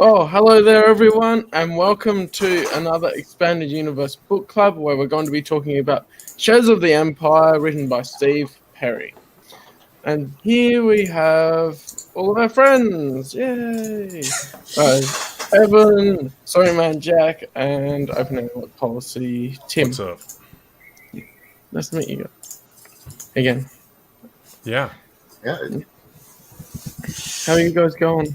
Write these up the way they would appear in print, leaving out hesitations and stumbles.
Oh, hello there, everyone, and welcome to another Expanded Universe Book Club where we're going to be talking about Shadows of the Empire, written by Steve Perry. And here we have all of our friends. Yay! Evan, Storyman Jack, and Open Outlook Policy Tim. What's up? Nice to meet you again. Yeah. How are you guys going?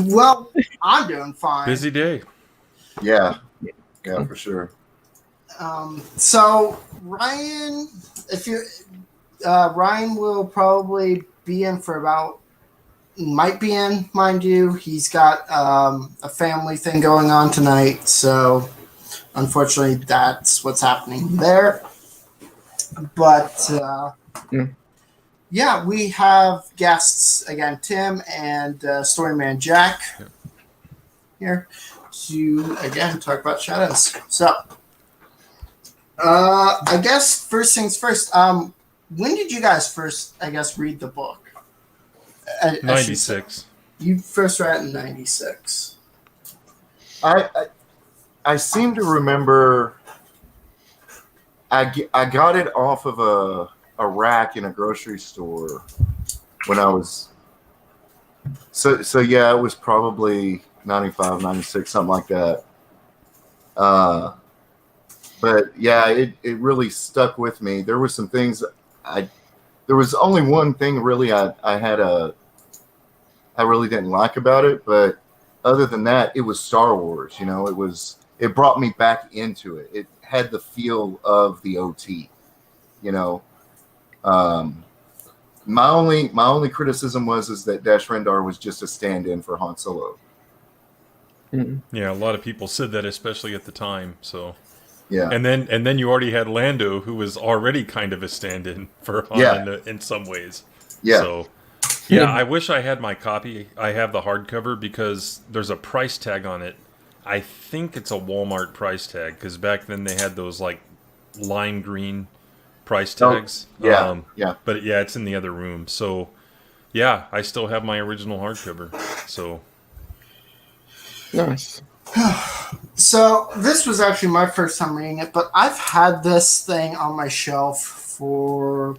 Well, I'm doing fine. Busy day. Yeah, for sure. So Ryan, Ryan will probably be in for might be in, mind you. He's got a family thing going on tonight, so unfortunately, that's what's happening there. But yeah, we have guests again, Tim and Storyman Jack here to again talk about Shadows. So, I guess first things first. When did you guys first, read the book? 96. You first read it in 96. I seem to remember I got it off of a rack in a grocery store when I was so yeah, it was probably 95, 96, something like that. But yeah, it really stuck with me. There were some things there was only one thing really I really didn't like about it, but other than that, it was Star Wars. It brought me back into it. It had the feel of the OT. My only criticism is that Dash Rendar was just a stand-in for Han Solo. Mm-hmm. Yeah, a lot of people said that, especially at the time. So yeah, and then you already had Lando, who was already kind of a stand-in for Han in some ways. Yeah. So yeah, I wish I had my copy. I have the hardcover because there's a price tag on it. I think it's a Walmart price tag because back then they had those like lime green price tags. Oh, yeah. But yeah, it's in the other room. So yeah, I still have my original hardcover. So nice. So this was actually my first time reading it, but I've had this thing on my shelf for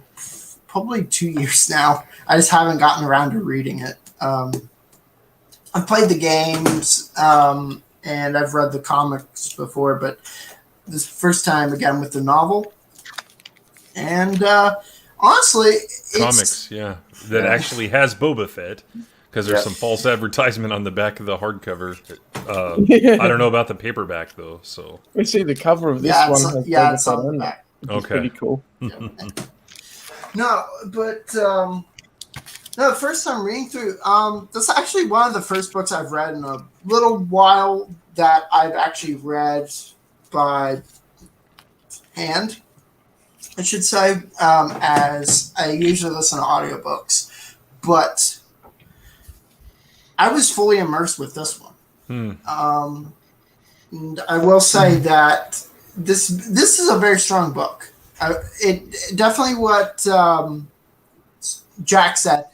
probably 2 years now. I just haven't gotten around to reading it. I've played the games, and I've read the comics before, but this first time again with the novel. And honestly, comics, that actually has Boba Fett, because there's some false advertisement on the back of the hardcover. I don't know about the paperback though. So we see the cover of this one. It's on the back. Okay, pretty cool. No, but the first time reading through, that's actually one of the first books I've read in a little while that I've actually read by hand, I should say, as I usually listen to audiobooks. But I was fully immersed with this one. And I will say that this is a very strong book. It definitely what Jack said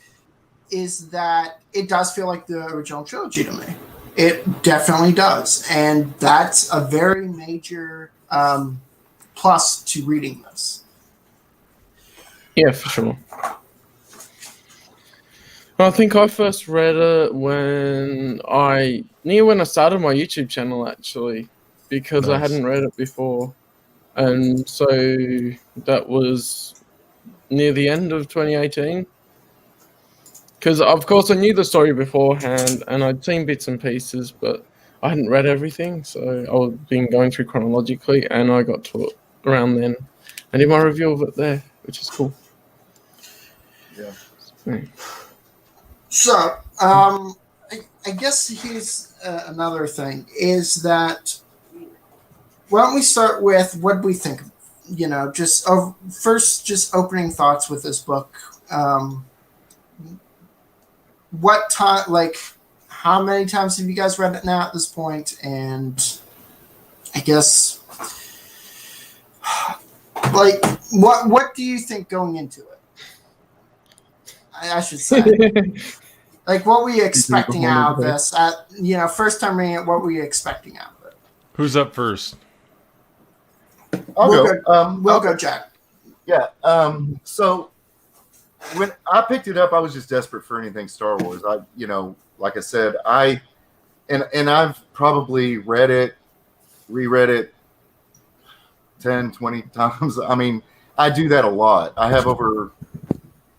is that it does feel like the original trilogy to me. It definitely does, and that's a very major plus to reading this. Yeah, for sure. I think I first read it when I started my YouTube channel, actually, because I hadn't read it before. And so that was near the end of 2018. Because, of course, I knew the story beforehand, and I'd seen bits and pieces, but I hadn't read everything. So I've been going through chronologically, and I got to it around then. I did my review of it there, which is cool. Yeah. So, I guess here's another thing, is that why don't we start with what we think, just first, just opening thoughts with this book. What time, how many times have you guys read it now at this point? And I guess, what do you think going into it? I should say. Like, what were you expecting out of this? First time reading it, what were you expecting out of it? Who's up first? I'll go. We'll go, Jack. Yeah. So when I picked it up, I was just desperate for anything Star Wars. Like I said, and I've probably read it, reread it 10, 20 times. I mean, I do that a lot. I have over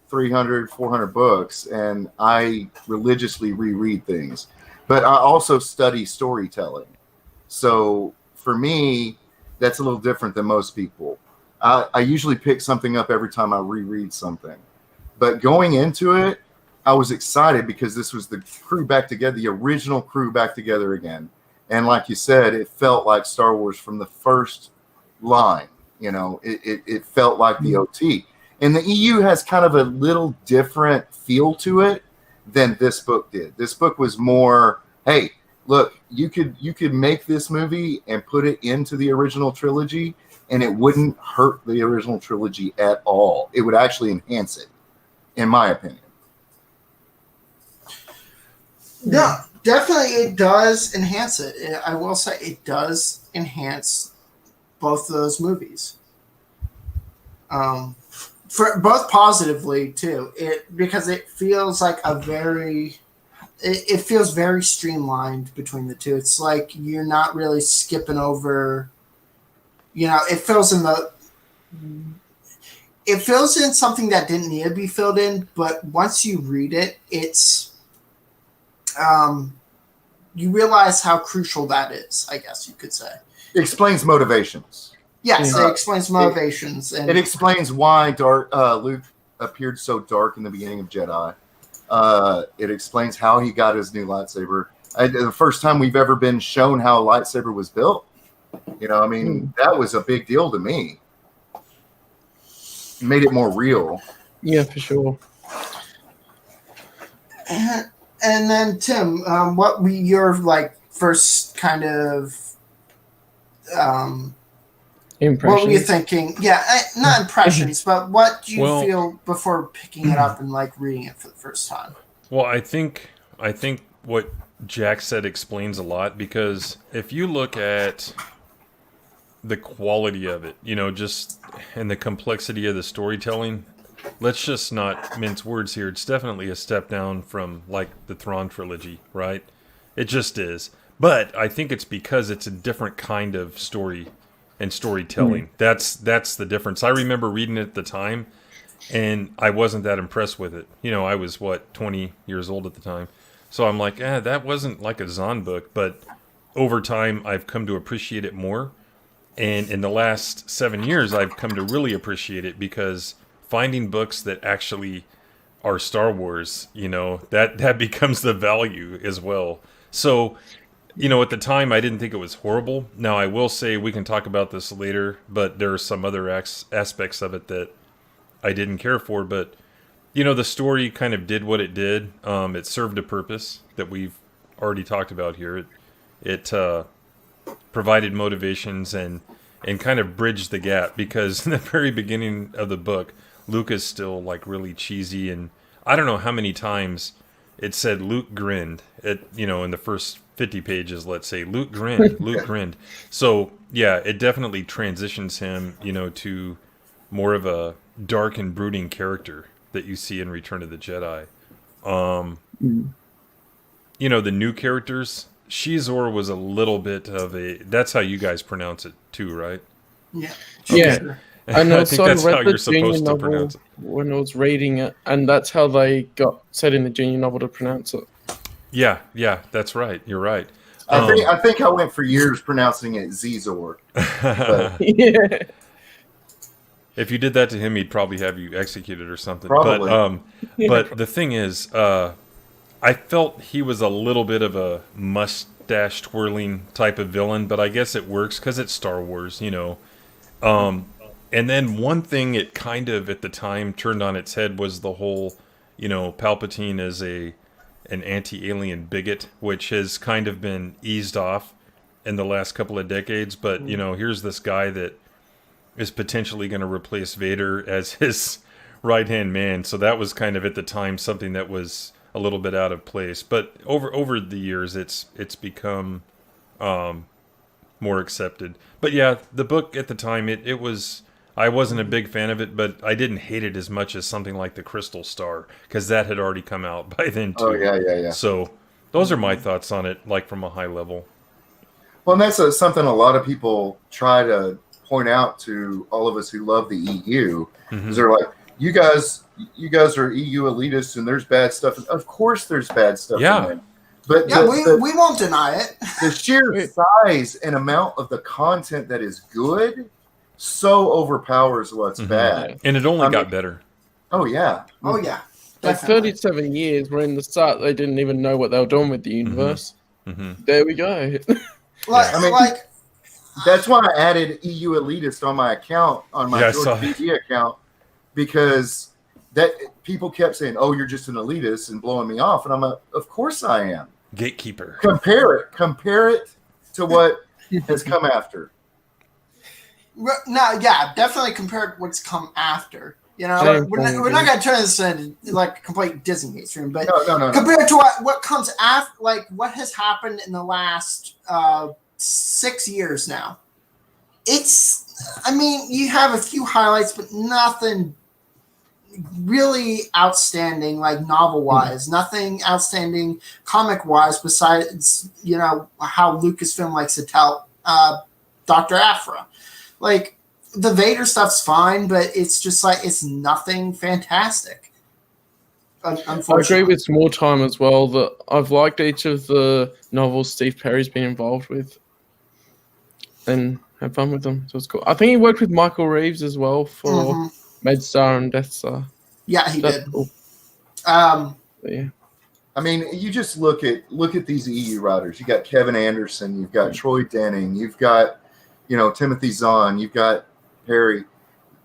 300, 400 books, and I religiously reread things. But I also study storytelling. So for me, that's a little different than most people. I usually pick something up every time I reread something. But going into it, I was excited because this was the crew back together, the original crew back together again. And like you said, it felt like Star Wars from the first line. It felt like the OT. And the EU has kind of a little different feel to it than this book did. This book was more, hey, look, you could make this movie and put it into the original trilogy, and it wouldn't hurt the original trilogy at all. It would actually enhance it, in my opinion. No, definitely it does enhance it. I will say it does enhance both of those movies. For both positively too. Because it feels like it feels very streamlined between the two. It's like you're not really skipping over. It fills in something that didn't need to be filled in, but once you read it, it's you realize how crucial that is, I guess you could say. It explains motivations. Yes, it explains motivations. It explains why Luke appeared so dark in the beginning of Jedi. It explains how he got his new lightsaber. The first time we've ever been shown how a lightsaber was built. That was a big deal to me. It made it more real. Yeah, for sure. And then Tim, what were your first kind of impressions? What were you thinking? Yeah, not impressions, but what do you feel before picking it up and reading it for the first time? Well, I think what Jack said explains a lot, because if you look at the quality of it, just and the complexity of the storytelling, let's just not mince words here. It's definitely a step down from the Thrawn trilogy, right? It just is. But I think it's because it's a different kind of story and storytelling. Mm-hmm. That's the difference. I remember reading it at the time, and I wasn't that impressed with it. I was 20 years old at the time. So I'm like, that wasn't like a Zahn book, but over time I've come to appreciate it more. And in the last 7 years, I've come to really appreciate it, because finding books that actually are Star Wars, that becomes the value as well. So, at the time, I didn't think it was horrible. Now, I will say, we can talk about this later, but there are some other aspects of it that I didn't care for. But, the story kind of did what it did. It served a purpose that we've already talked about here. It provided motivations and kind of bridged the gap, because in the very beginning of the book, Luke is still really cheesy, and I don't know how many times it said Luke grinned in the first 50 pages, let's say. Luke grinned. So yeah, it definitely transitions him, to more of a dark and brooding character that you see in Return of the Jedi. The new characters, Shizor was a little bit of that's how you guys pronounce it too, right? Yeah. Okay. Yeah. And I think that's how you're supposed to pronounce it. When I was reading it, and that's how they got said in the junior novel to pronounce it. Yeah, that's right. You're right. I think I went for years pronouncing it Zizor. Yeah. If you did that to him, he'd probably have you executed or something. Probably. But the thing is, I felt he was a little bit of a mustache twirling type of villain, but I guess it works because it's Star Wars, And then one thing it kind of at the time turned on its head was the whole, Palpatine as an anti-alien bigot, which has kind of been eased off in the last couple of decades. But, here's this guy that is potentially going to replace Vader as his right-hand man. So that was kind of at the time something that was a little bit out of place. But over the years, it's become more accepted. But yeah, the book at the time, it was. I wasn't a big fan of it, but I didn't hate it as much as something like The Crystal Star, because that had already come out by then too. Oh yeah. So those are my thoughts on it, like from a high level. Well, and that's something a lot of people try to point out to all of us who love the EU. Because they're like, you guys are EU elitists, and there's bad stuff. Of course, there's bad stuff. Yeah. In there. But we won't deny it. The sheer size and amount of the content that is good so overpowers what's bad. And it only got better. Oh yeah. Oh yeah. Like 37 years, where in the start they didn't even know what they were doing with the universe. There we go. That's why I added EU elitist on my account, on my George account, because that people kept saying, "Oh, you're just an elitist," and blowing me off, and I'm like, "Of course I am." Gatekeeper. Compare it to what has come after. No, yeah, definitely compared to what's come after. You know, we're not going to turn this into like a complete Disney mainstream, but no. Compared to what comes after, like what has happened in the last 6 years now, you have a few highlights, but nothing really outstanding, like novel-wise, nothing outstanding comic-wise, besides, how Lucasfilm likes to tell Dr. Aphra. Like, the Vader stuff's fine, but it's just like, it's nothing fantastic. Unfortunately. I agree with Small Time as well, that I've liked each of the novels Steve Perry's been involved with and had fun with them. So it's cool. I think he worked with Michael Reeves as well for MedStar and Death Star. Yeah, he did. Cool. Yeah. I mean, you just look at these EU writers. You got Kevin Anderson, you've got Troy Denning, you've got Timothy Zahn, you've got Perry.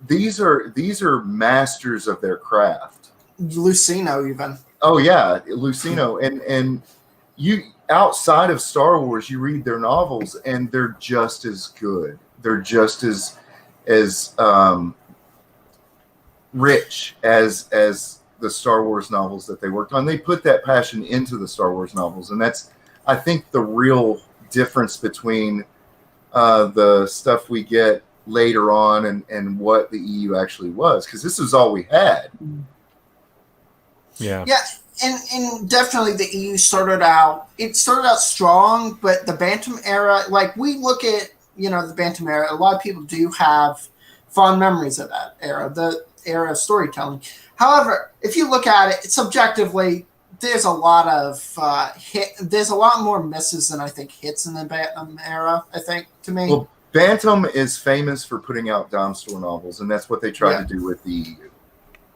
These are masters of their craft. Lucino even. Oh yeah, Lucino, and you outside of Star Wars, you read their novels and they're just as good. They're just as rich as the Star Wars novels that they worked on. They put that passion into the Star Wars novels, and that's, I think, the real difference between the stuff we get later on and what the EU actually was, because this was all we had. Yeah. And definitely the EU started out strong, but the Bantam era, like we look at, the Bantam era, a lot of people do have fond memories of that era, the era of storytelling. However, if you look at it subjectively, there's a lot of there's a lot more misses than I think hits in the Bantam era, I think, to me. Well, Bantam is famous for putting out dime store novels, and that's what they tried to do with the EU.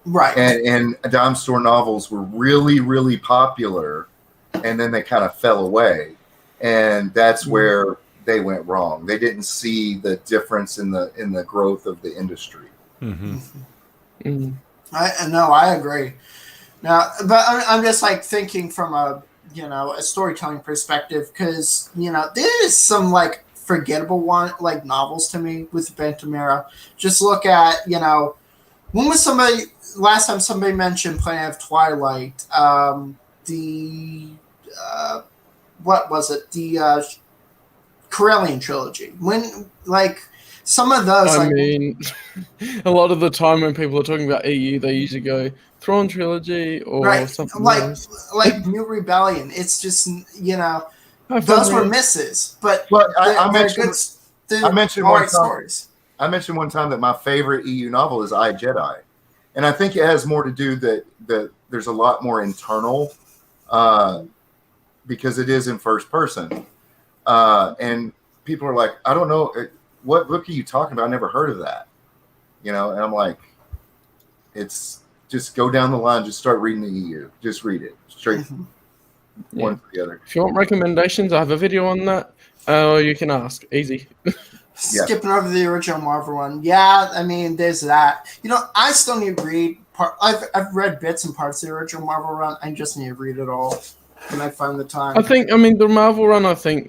Right. And dime store novels were really, really popular, and then they kind of fell away. And that's where they went wrong. They didn't see the difference in the growth of the industry. I agree. Now, but I'm just like thinking from a storytelling perspective, because there is some like forgettable novels to me with the Bantam era. Just look at when was last time somebody mentioned Planet of Twilight? What was it? The Corellian trilogy. When some of those. I mean, a lot of the time when people are talking about EU, they usually go Thrawn trilogy or something else. Like New Rebellion. It's just those were misses, but I mentioned one time. Stories. I mentioned one time that my favorite EU novel is I, Jedi. And I think it has more to do that there's a lot more internal because it is in first person. And people are like, I don't know, what book are you talking about? I never heard of that. And I'm like, it's just go down the line, just start reading the EU. Just read it straight one to the other. If you want recommendations, I have a video on that. You can ask. Easy. Skipping over the original Marvel one. Yeah, I mean, there's that. I still need to read I've read bits and parts of the original Marvel run. I just need to read it all when I find the time. The Marvel run,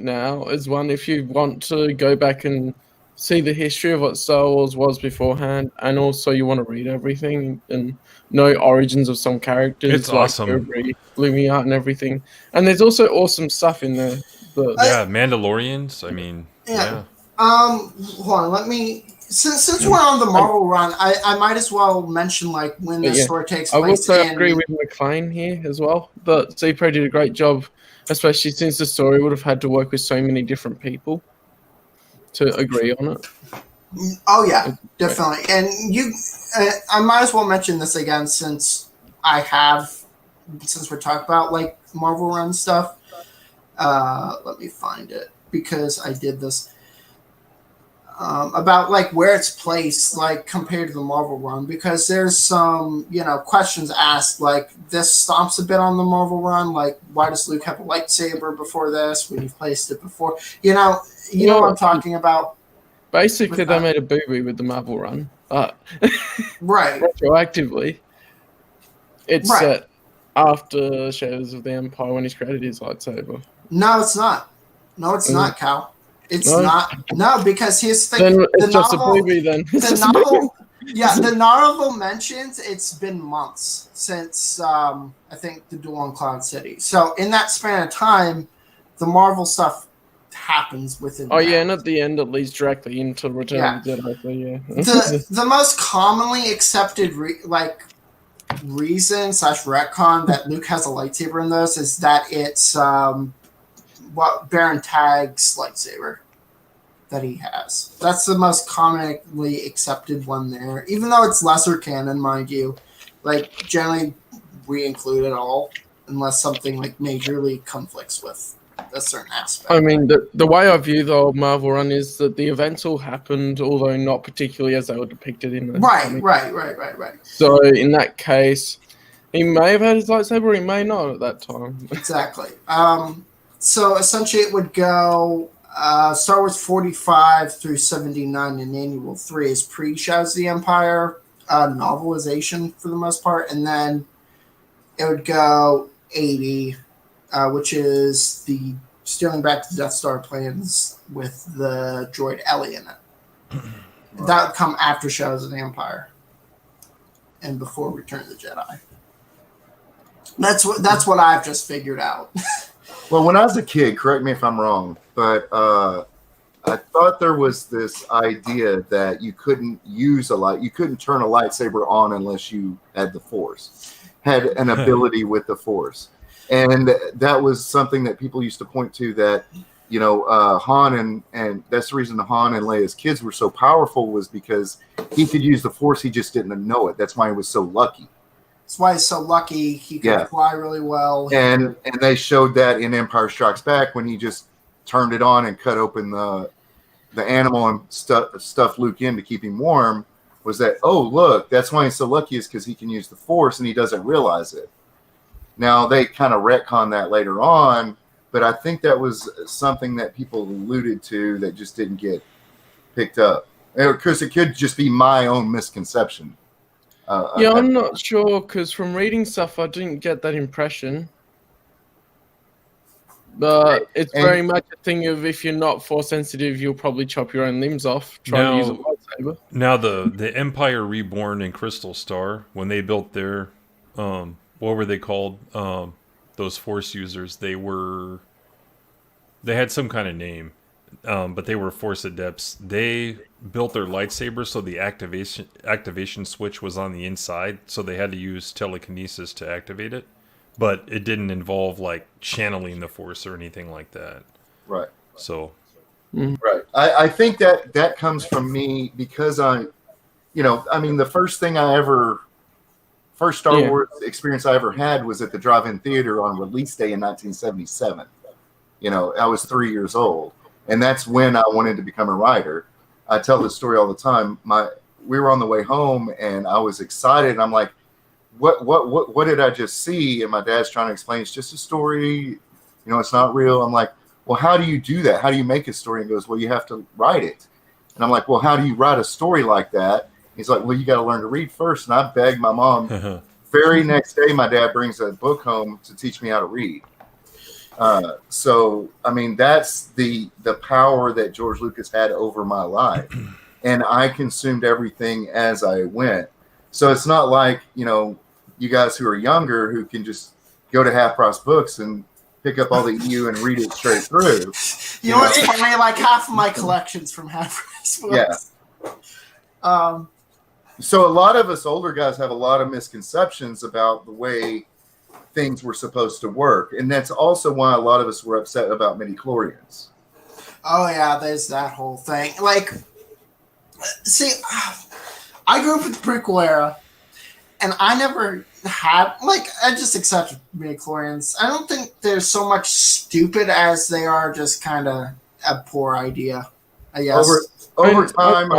now is one if you want to go back and see the history of what Star Wars was beforehand, and also you want to read everything and know origins of some characters. It's like awesome. Lumiere and everything. And there's also awesome stuff in there. But yeah, Mandalorians. I mean, yeah. Hold on. Let me. Since we're on the Marvel run, I might as well mention like when the story takes place. I also agree with McLean here as well. But Z-Pro did a great job, especially since the story would have had to work with so many different people to agree on it. Oh yeah, definitely. And I might as well mention this again since we're talking about like Marvel run stuff. Let me find it because I did this. About like where it's placed, like compared to the Marvel run, because there's some questions asked like this stomps a bit on the Marvel run, like why does Luke have a lightsaber before this when you've placed it before? You know what I'm talking about. Basically, they made a boo-boo with the Marvel run, but right retroactively, it's set after Shadows of the Empire when he's created his lightsaber. No, it's not. No, it's not, Cal. It's not. No, because here's the thing. Then it's just a movie, then. The novel mentions it's been months since I think the duel on Cloud City. So in that span of time, the Marvel stuff happens within. Oh yeah, and at the end it leads directly into Return of the Jedi. So yeah. the most commonly accepted reason / retcon that Luke has a lightsaber in those is that it's Baron Tag's lightsaber that he has. That's the most commonly accepted one there, even though it's lesser canon, mind you. Like generally, we include it all unless something like majorly conflicts with a certain aspect. I mean, the way I view the old Marvel run is that the events all happened, although not particularly as they were depicted in the comic. Right. So in that case, he may have had his lightsaber, or he may not at that time. Exactly. So essentially it would go Star Wars 45 through 79 and Annual 3 is pre-Shadows of the Empire novelization for the most part. And then it would go 80, which is the stealing back the Death Star plans with the droid Ellie in it. Right. That would come after Shadows of the Empire and before Return of the Jedi. That's what I've just figured out. Well, when I was a kid, correct me if I'm wrong, but I thought there was this idea that you couldn't you couldn't turn a lightsaber on unless you had the Force, had an ability with the Force, and that was something that people used to point to. That Han and that's the reason Han and Leia's kids were so powerful was because he could use the Force, he just didn't know it. That's why he was so lucky. That's why he's so lucky. He could fly really well. And they showed that in Empire Strikes Back when he just turned it on and cut open the animal and stuffed Luke in to keep him warm. Was that, oh, look, that's why he's so lucky is because he can use the Force and he doesn't realize it. Now, they kind of retcon that later on, but I think that was something that people alluded to that just didn't get picked up. Because it could just be my own misconception. I'm not sure because from reading stuff, I didn't get that impression. But it's very much a thing of if you're not Force sensitive, you'll probably chop your own limbs off trying to use a lightsaber. Now, the Empire Reborn and Crystal Star, when they built their, what were they called? Those Force users, they had some kind of name. But they were Force adepts. They built their lightsaber so the activation switch was on the inside, so they had to use telekinesis to activate it. But it didn't involve like channeling the Force or anything like that. Right. So. Right. I think that comes from me because the first Star Wars experience I ever had was at the drive-in theater on release day in 1977. I was 3 years old. And that's when I wanted to become a writer. I tell this story all the time. We were on the way home, and I was excited. I'm like, "What did I just see?" And my dad's trying to explain. It's just a story. It's not real. I'm like, "Well, how do you do that? How do you make a story?" And he goes, "Well, you have to write it." And I'm like, "Well, how do you write a story like that?" He's like, "Well, you got to learn to read first." And I begged my mom. Very next day, my dad brings a book home to teach me how to read. So I mean, that's the power that George Lucas had over my life, and I consumed everything as I went. So it's not like, you guys who are younger who can just go to Half Price Books and pick up all the EU and read it straight through. You know what's funny? Like half of my collection's from Half Price Books. Yeah. So a lot of us older guys have a lot of misconceptions about the way things were supposed to work, and that's also why a lot of us were upset about midi-chlorians. Oh yeah, there's that whole thing. Like, see, I grew up with the prequel era, and I never had, like, I just accepted midi-chlorians. I don't think they're so much stupid as they are just kind of a poor idea, I guess. Over time,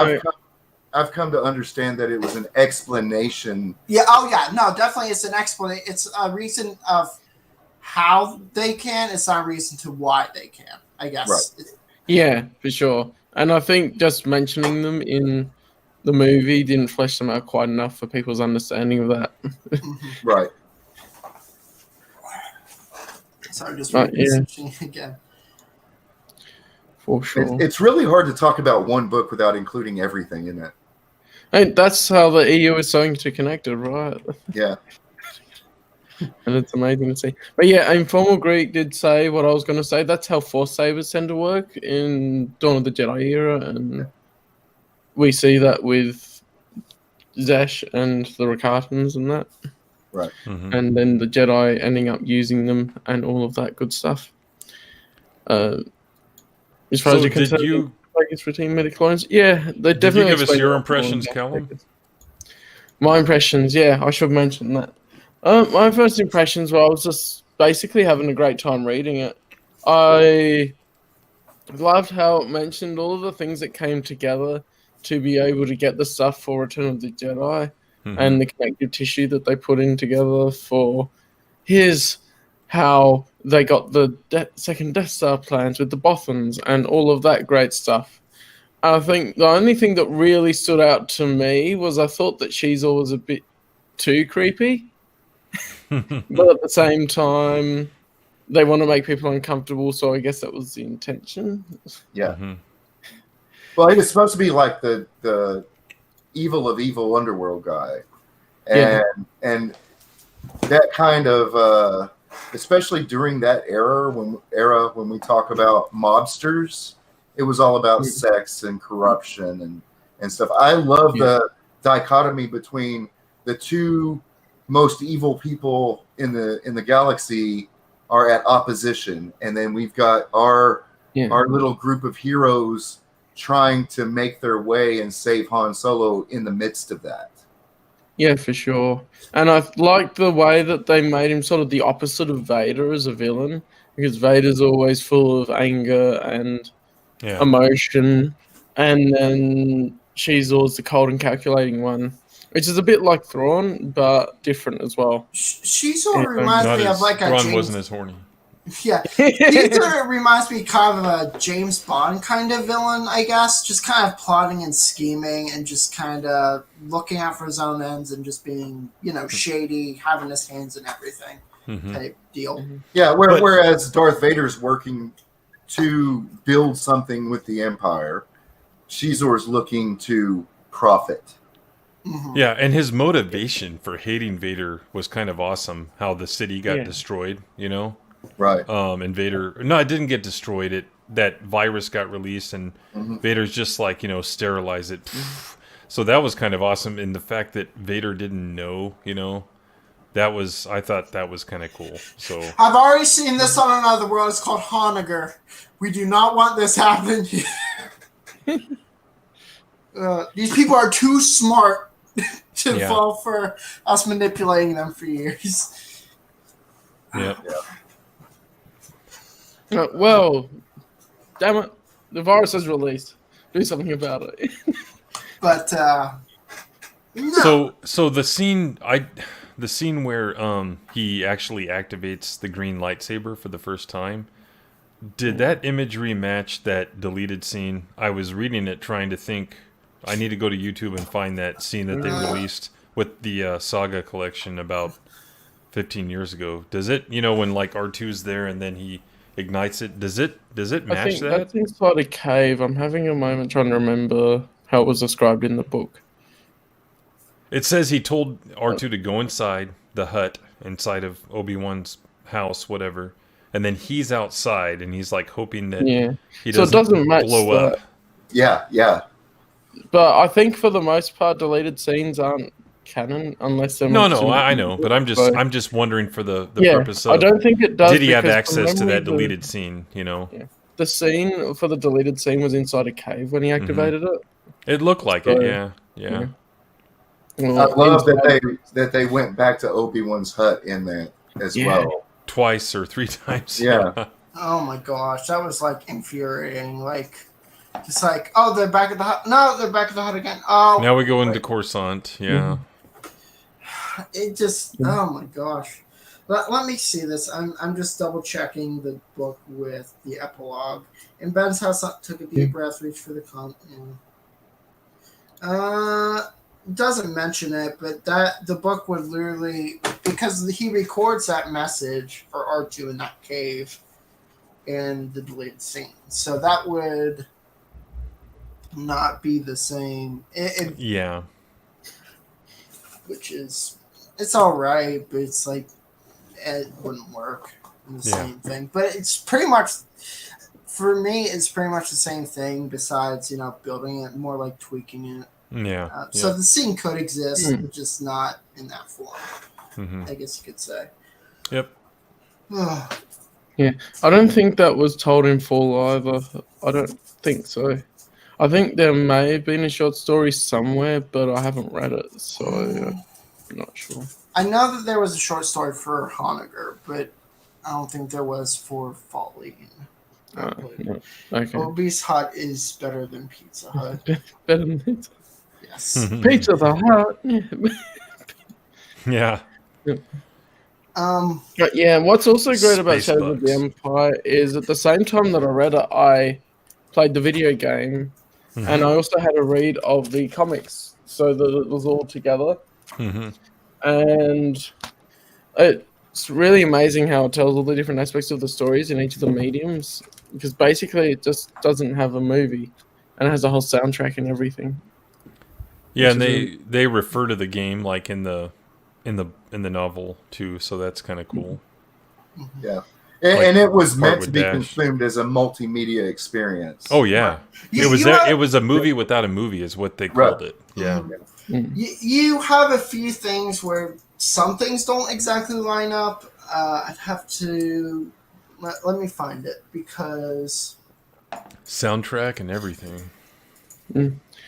I've come to understand that it was an explanation. Yeah. Oh, yeah. No, definitely, it's an explanation. It's a reason of how they can. It's not a reason to why they can, I guess. Right. Yeah, for sure. And I think just mentioning them in the movie didn't flesh them out quite enough for people's understanding of that. Right. Sorry, just researching again. For sure. It's really hard to talk about one book without including everything in it. And that's how the EU is so interconnected, right? Yeah. And it's amazing to see. But yeah, Informal Greek did say what I was going to say. That's how Force Sabers tend to work in Dawn of the Jedi era. And we see that with Zesh and the Rakatans and that. Right. Mm-hmm. And then the Jedi ending up using them and all of that good stuff. As far as you're concerned, like it's between midichlorians. Yeah, they definitely. Did you give us your impressions, Callum? My impressions, yeah, I should mention that. My first impressions were I was just basically having a great time reading it. I loved how it mentioned all of the things that came together to be able to get the stuff for Return of the Jedi, and the connective tissue that they put in together for here's how they got the second Death Star plans with the Bothans and all of that great stuff. I think the only thing that really stood out to me was I thought that Shizor was a bit too creepy. But at the same time, they want to make people uncomfortable, so I guess that was the intention. Yeah. Mm-hmm. Well, he was supposed to be like the evil of evil underworld guy. And that kind of especially during that era when we talk about mobsters, it was all about sex and corruption and stuff. I love the dichotomy between the two most evil people in the galaxy are at opposition, and then we've got our little group of heroes trying to make their way and save Han Solo in the midst of that. Yeah, for sure. And I liked the way that they made him sort of the opposite of Vader as a villain, because Vader's always full of anger and emotion, and then Shizor's the cold and calculating one, which is a bit like Thrawn, but different as well. Shizor reminds me of like a Thrawn James... wasn't as horny. Yeah, Shizor reminds me kind of a James Bond kind of villain, I guess. Just kind of plotting and scheming and just kind of looking out for his own ends and just being, shady, having his hands in everything type deal. Yeah, whereas Darth Vader's working to build something with the Empire, Shizor's looking to profit. Mm-hmm. Yeah, and his motivation for hating Vader was kind of awesome. How the city got destroyed, Right. And Vader, no, it didn't get destroyed. That virus got released, and Vader's just like, sterilize it. So that was kind of awesome. And the fact that Vader didn't know, I thought that was kind of cool. So I've already seen this on another world. It's called Honiger. We do not want this happening. These people are too smart to fall for us manipulating them for years. Yeah. Well, damn it. The virus is released. Do something about it. But, no. So the scene where he actually activates the green lightsaber for the first time, did that imagery match that deleted scene? I was reading it trying to think, I need to go to YouTube and find that scene that they released with the Saga collection about 15 years ago. Does it, when like R2's there and then he ignites it, does it I match think that? that's inside a cave. I'm having a moment trying to remember how it was described in the book. It says he told R2 to go inside the hut, inside of Obi-Wan's house, whatever. And then he's outside, and he's like hoping that he So it doesn't doesn't match blow that. up. Yeah. But I think for the most part, deleted scenes aren't canon unless they're No, meant to I be. know, but I'm just wondering for the purpose of. I don't think it does. Did he have because access from to that memory, deleted scene? the scene for the deleted scene was inside a cave when he activated it. It looked like So, it. Yeah. Well, I love inside- that they went back to Obi-Wan's hut in that as Yeah. well. Twice or 3 times. Yeah. Oh my gosh, that was like infuriating. Like, it's like, oh, they're back at the hut. No, they're back at the hut again. Oh, Now we go into Coruscant. Yeah. it just, oh my gosh. Let me see this. I'm just double checking the book with the epilogue. In Ben's house, I took a deep breath, reached for the doesn't mention it, but that the book would literally, because he records that message for R2 in that cave in the deleted scene. So that would not be the same. Yeah. Which is, it's all right, but it's like, it wouldn't work in the same thing. But it's pretty much, for me, it's pretty much the same thing besides, building it, more like tweaking it. Yeah. So the scene could exist, but just not in that form. I guess you could say. Yep. Yeah, I don't think that was told in full either. I don't think so. I think there may have been a short story somewhere, but I haven't read it, so I'm not sure. I know that there was a short story for Honegger, but I don't think there was for Folly. No. Okay. Obi's Hut is better than Pizza Hut. Better than Pizza. Yes. Pizza the Hut. Yeah. But yeah, what's also great about Space Shadows of the bugs. Empire is at the same time that I read it, I played the video game, and I also had a read of the comics, so that it was all together. And it's really amazing how it tells all the different aspects of the stories in each of the mediums, because basically it just doesn't have a movie, and it has a whole soundtrack and everything. Yeah, and they refer to the game like in the novel too, so that's kind of cool. Yeah. And it was Part meant with to be Dash. consumed as a multimedia experience. Oh yeah, it was a movie without a movie, is what they called it. Yeah. You have a few things where some things don't exactly line up. I'd have to let me find it, because Soundtrack and everything.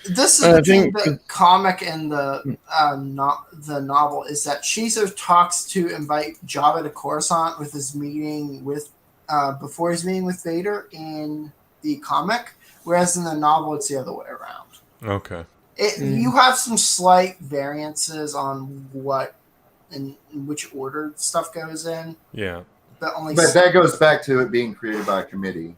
this is the thing, the comic and the novel is that Caesar talks to invite Jabba to Coruscant with his meeting with before his meeting with Vader in the comic, whereas in the novel it's the other way around. Okay. You have some slight variances on what in which order stuff goes in. Yeah. But that goes back to it being created by a committee.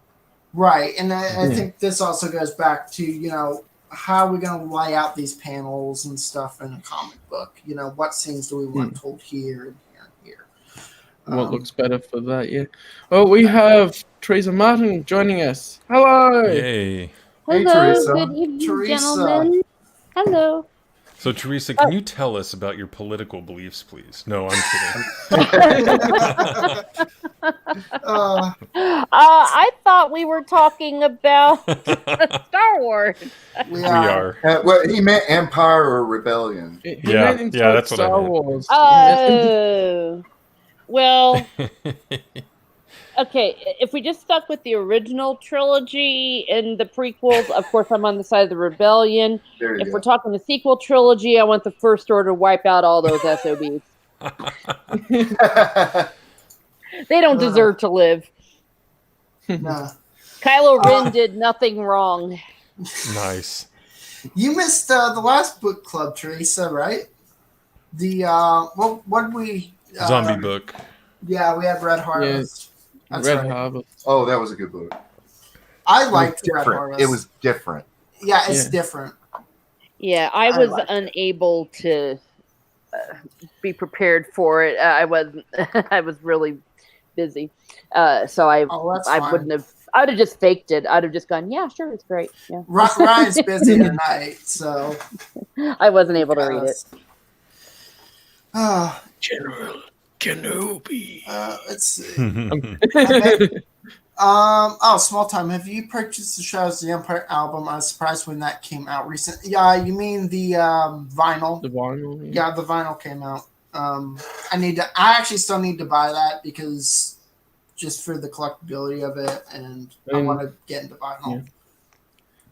Right. And I think this also goes back to, how are we going to lay out these panels and stuff in a comic book? What scenes do we want told here and here and here? What looks better for that, yeah. Oh, we have Teresa Martin joining us. Hello! Yay. Hey, Hello, Teresa. good evening, Teresa. gentlemen. Hello. So Teresa, can you tell us about your political beliefs, please? No, I'm kidding. I thought we were talking about Star Wars. We We are. are. Well, he meant Empire or Rebellion. He Yeah, meant yeah, that's what I Star meant. Wars. Oh. Well, okay, if we just stuck with the original trilogy and the prequels, of course I'm on the side of the Rebellion. There If you we're go. talking the sequel trilogy, I want the First Order to wipe out all those SOBs. They don't deserve to live. No. Kylo Ren did nothing wrong. Nice. You missed the last book club, Teresa, right? The what did we Zombie book. Yeah, we had Red Harvest. That's Red right. Harvest. Oh, that was a good book. I It was liked Red different. Harvest. It was different. Yeah, it's Yeah. different. Yeah, I I was liked it. unable to be prepared for it. I wasn't. I was really busy, so I wouldn't have. I'd have just faked it. I'd have just gone, yeah, sure, it's great. Yeah. Ryan's busy tonight, so I wasn't able to read it. General Kenobi. Let's see. Small time. Have you purchased the Shadows of the Empire album? I was surprised when that came out recently. Yeah, you mean the vinyl? The vinyl. Yeah, the vinyl came out. I actually still need to buy that because just for the collectability of it, and I want to get into vinyl. Yeah.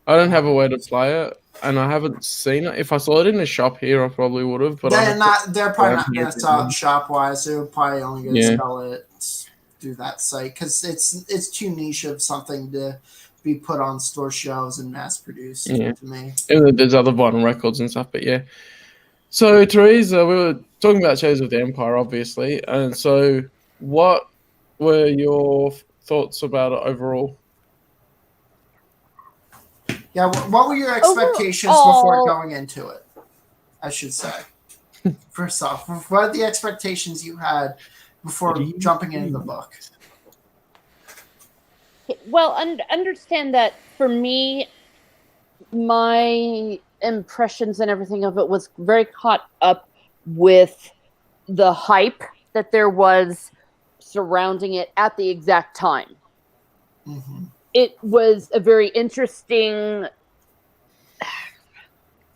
I don't have a way to play it, and I haven't seen it. If I saw it in a shop here, I probably would have. But they're probably not going to sell it shop wise. They're probably only going to sell it through that site because it's too niche of something to be put on store shelves and mass produced to me. And there's other vinyl records and stuff, but yeah. So Therese, we were talking about Shadows of the Empire, obviously, and so what were your thoughts about it overall? Yeah, what were your expectations before going into it? I should say. First off, what are the expectations you had before jumping into the book? Well, understand that for me, my impressions and everything of it was very caught up with the hype that there was surrounding it at the exact time. Mm-hmm. It was a very interesting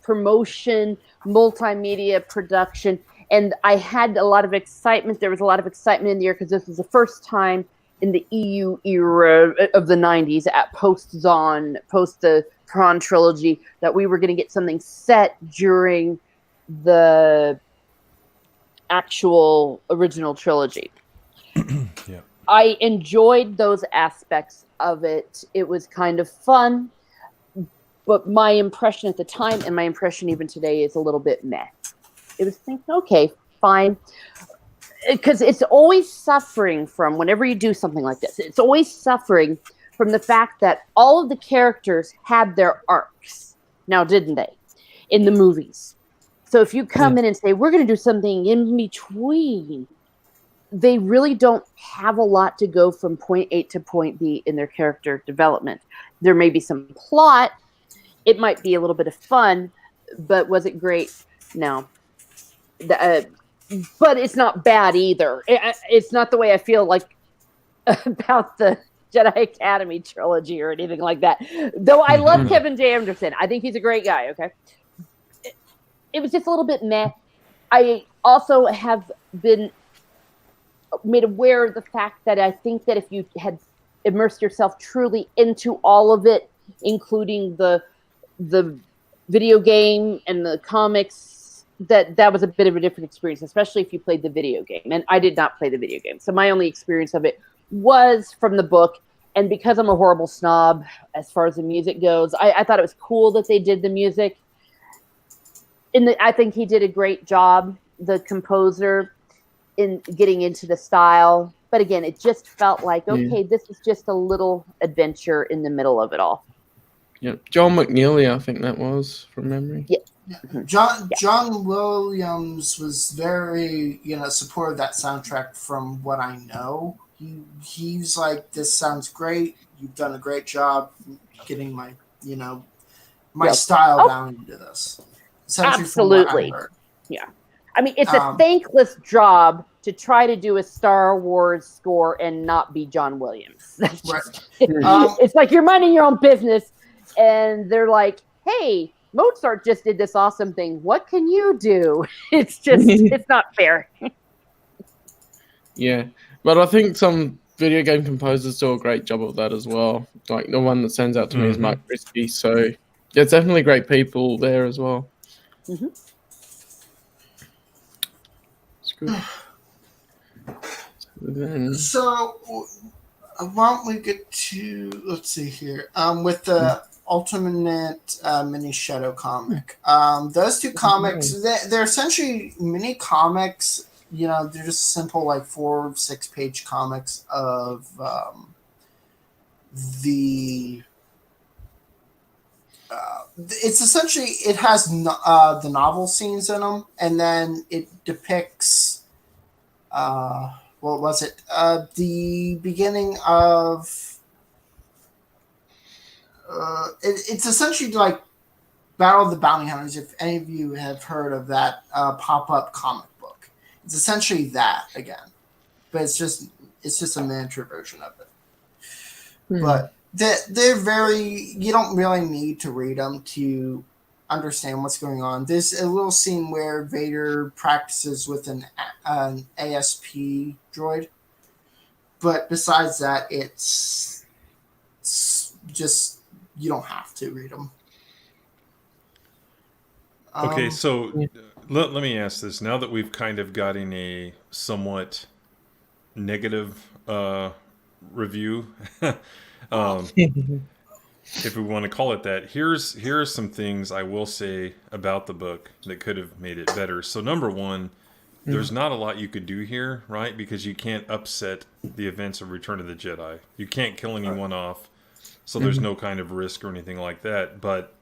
promotion, multimedia production, and I had a lot of excitement. There was a lot of excitement in the air because this was the first time in the EU era of the 90s, at post-Zahn, post the Prawn trilogy, that we were going to get something set during the actual original trilogy. Yeah. I enjoyed those aspects of it. It was kind of fun, but my impression at the time and my impression even today is a little bit meh. It was thinking, okay, fine. Because it's always suffering from, whenever you do something like this, it's always suffering from the fact that all of the characters had their arcs. Now, didn't they? In the movies. So if you come in and say, we're going to do something in between, they really don't have a lot to go from point A to point B in their character development. There may be some plot. It might be a little bit of fun, but was it great? No. But it's not bad either. It's not the way I feel like about the Jedi Academy trilogy or anything like that. Though I love Kevin J. Anderson. I think he's a great guy, okay? It was just a little bit meh. I also have been made aware of the fact that I think that if you had immersed yourself truly into all of it, including the video game and the comics, that was a bit of a different experience, especially if you played the video game. And I did not play the video game. So my only experience of it was from the book. And because I'm a horrible snob as far as the music goes, I thought it was cool that they did the music. I think he did a great job, the composer, in getting into the style. But again, it just felt like, okay, this is just a little adventure in the middle of it all. Yeah, John McNeely, I think that was from memory. Yeah. John Williams was very, supportive of that soundtrack from what I know. He's like, this sounds great. You've done a great job getting my style down into this. Absolutely. Yeah. I mean, it's a thankless job to try to do a Star Wars score and not be John Williams. Right. It's like you're minding your own business and they're like, hey, Mozart just did this awesome thing. What can you do? It's just, it's not fair. Yeah. But I think some video game composers do a great job of that as well. Like the one that stands out to me is Mark Crispy. So yeah, it's definitely great people there as well. Mm-hmm. It's good. So why don't we get to, let's see here, with the Ultimate Mini Shadow comic. Those two comics, they're essentially mini comics. They're just simple, like 4 or 6 page comics of it's essentially, it has the novel scenes in them, and then it depicts what was it? The beginning of it's essentially like Battle of the Bounty Hunters. If any of you have heard of that pop-up comic book, it's essentially that again, but it's just a miniature version of it. But they're very. You don't really need to read them to understand what's going on. There's a little scene where Vader practices with an ASP droid, but besides that, it's just, you don't have to read them. Okay, so let me ask this. Now that we've kind of gotten a somewhat negative review, if we want to call it that, here are some things I will say about the book that could have made it better. So number one, there's not a lot you could do here, right? Because you can't upset the events of Return of the Jedi. You can't kill anyone off, so there's no kind of risk or anything like that. But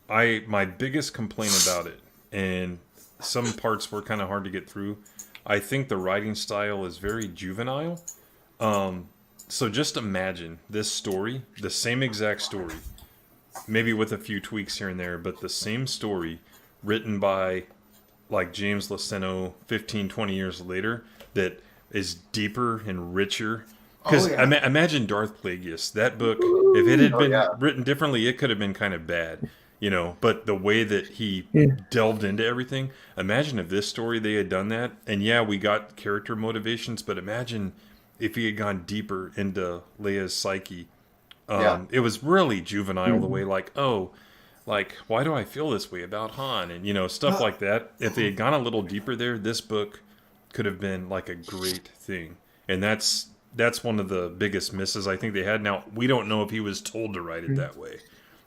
my biggest complaint about it, and some parts were kind of hard to get through, I think the writing style is very juvenile. So just imagine this story, the same exact story, maybe with a few tweaks here and there, but the same story written by like James Luceno 15, 20 years later that is deeper and richer. Because imagine Darth Plagueis. That book, if it had been written differently, it could have been kind of bad. But the way that he delved into everything, imagine if this story, they had done that. And yeah, we got character motivations, but imagine if he had gone deeper into Leia's psyche. It was really juvenile, the way why do I feel this way about Han? And, stuff like that. If they had gone a little deeper there, this book could have been like a great thing. And that's one of the biggest misses I think they had. Now, we don't know if he was told to write it that way,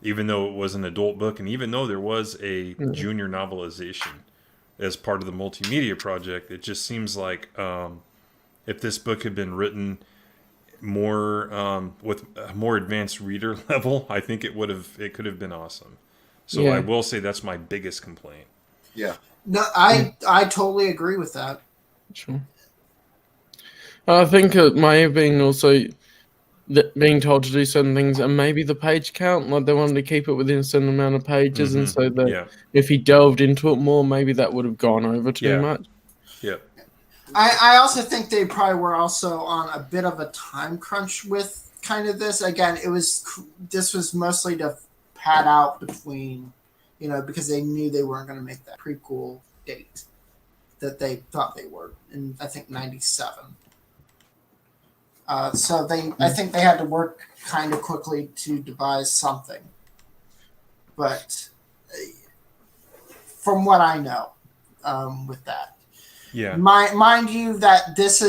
even though it was an adult book, and even though there was a junior novelization as part of the multimedia project. It just seems like if this book had been written more with a more advanced reader level, I think it could have been awesome. So I will say that's my biggest complaint. Yeah. No, I totally agree with that. Sure. I think it may have been also being told to do certain things, and maybe the page count, like they wanted to keep it within a certain amount of pages, and so that if he delved into it more, maybe that would have gone over too much. Yeah. I also think they probably were also on a bit of a time crunch with kind of this. Again, this was mostly to pad out between, because they knew they weren't going to make that prequel date that they thought they were in, I think, 97. So I think they had to work kind of quickly to devise something. But from what I know, with that, mind you that this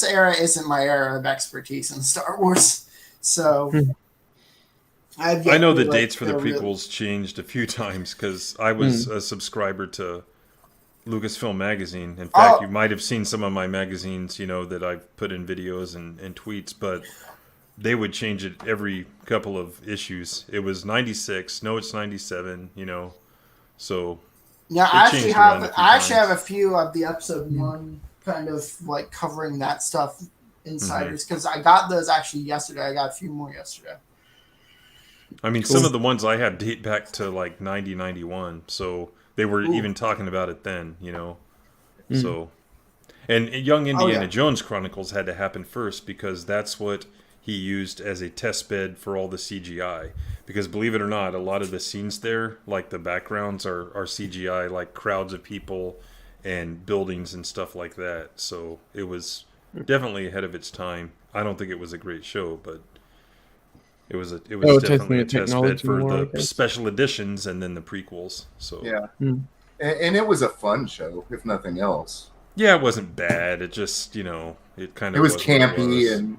era isn't my era of expertise in Star Wars. So I know the dates for the prequels changed a few times because I was a subscriber to Lucasfilm magazine. In fact, you might have seen some of my magazines, that I've put in videos and tweets, but they would change it every couple of issues. It was 96. No, it's 97, so I actually have a few of the episode 1 kind of like covering that stuff, insiders, because I got those actually yesterday. I got a few more yesterday. I mean, some of the ones I have date back to like 90, 91, so they were even talking about it then, So, and Young Indiana Jones Chronicles had to happen first because that's what he used as a test bed for all the CGI. Because believe it or not, a lot of the scenes there, like the backgrounds are CGI, like crowds of people and buildings and stuff like that. So it was definitely ahead of its time. I don't think it was a great show, but it was definitely a test bed for the special editions and then the prequels. So and it was a fun show, if nothing else. Yeah, it wasn't bad. It just it kind of was campy and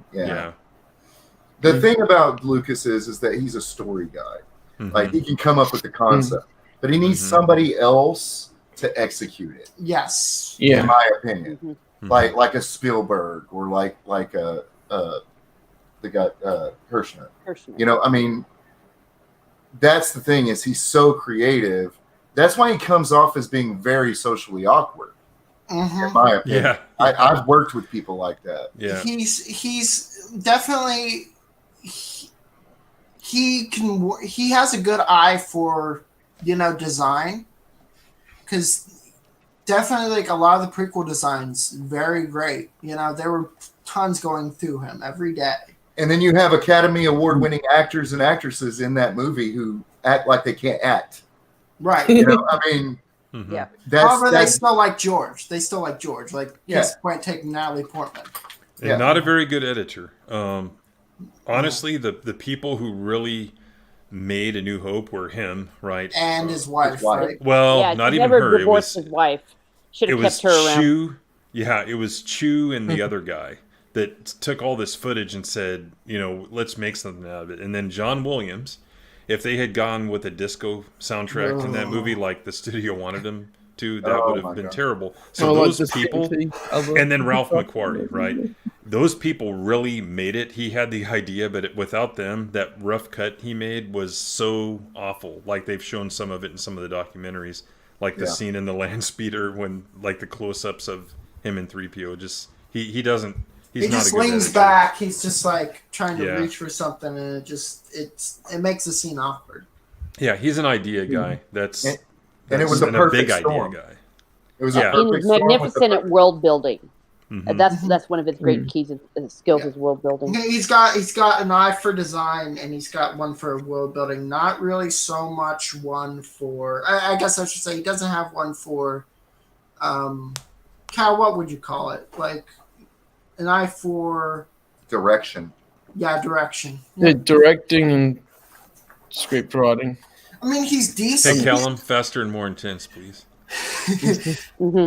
The thing about Lucas is that he's a story guy. Like he can come up with the concept, but he needs somebody else to execute it. Yes, in my opinion, like a Spielberg or like a. The guy Hirschner. I mean, that's the thing, is he's so creative. That's why he comes off as being very socially awkward, in my opinion. Yeah. I've worked with people like that. Yeah. He's definitely he has a good eye for, you know, design, because definitely like a lot of the prequel designs very great. You know, there were tons going through him every day. And then you have Academy Award winning actors and actresses in that movie who act like they can't act. Right. You know, I mean, Yeah. However, they still like George. They still like George. Like, Yeah. point taking Natalie Portman. And not a very good editor. Honestly, the people who really made A New Hope were him, right? And his wife, right? Well, Yeah, not he even never her. It divorced was his wife. Should it have was kept her around. Chew. Yeah, it was Chew and the other guy that took all this footage and said, you know, let's make something out of it. And then John Williams, if they had gone with a disco soundtrack in that movie like the studio wanted them to, that would have been terrible. So those people, and then Ralph McQuarrie, right? Those people really made it. He had the idea, but without them, that rough cut he made was so awful. Like they've shown some of it in some of the documentaries, like the scene in the land speeder when, like the close-ups of him and 3PO. Just he doesn't. He's he not just a good leans editor. back. He's just like trying to reach for something, and it makes the scene awkward. Yeah, he's an idea guy. That's and it was a big perfect idea storm. guy. It was He a perfect was storm with magnificent the at world building. Mhm. That's one of his great keys and skills is world building. He's got an eye for design, and he's got one for world building. Not really so much one for. I guess I should say he doesn't have one for. Cal, what would you call it? Like an eye for direction. Yeah, direction. Yeah, directing and script writing. I mean, he's decent. Hey, Callum, faster and more intense, please.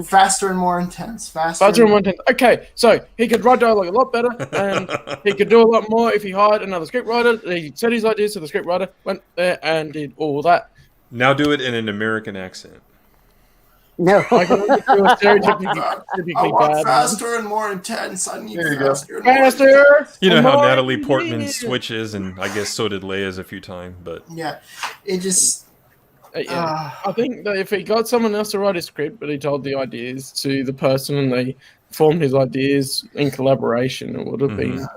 Faster and more intense. Faster and more intense. Okay, so he could write dialogue a lot better, and he could do a lot more if he hired another script writer. He said his ideas to the script writer, went there and did all that. Now do it in an American accent. No. I can only do a stereotypically I want bad. faster and more intense. I need There you go. faster and more Faster. You know how more Natalie Portman intense. switches, and I guess so did Leia's a few times, but Yeah, it just. Yeah. I think that if he got someone else to write a script, but he told the ideas to the person and they formed his ideas in collaboration, it would have been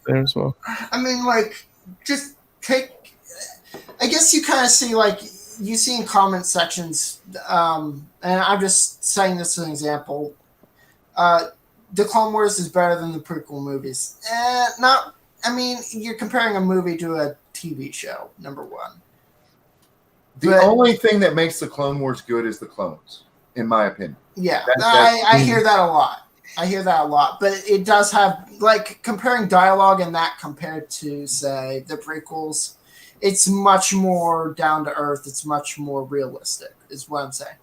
there as well. I mean, like, just take. I guess you kind of see, like, you see in comment sections, and I'm just saying this as an example. The Clone Wars is better than the prequel movies. Not. I mean, you're comparing a movie to a TV show. Number one. The only thing that makes the Clone Wars good is the clones, in my opinion. Yeah, I hear that a lot. But it does have, like, comparing dialogue and that compared to, say, the prequels, it's much more down to earth. It's much more realistic, is what I'm saying.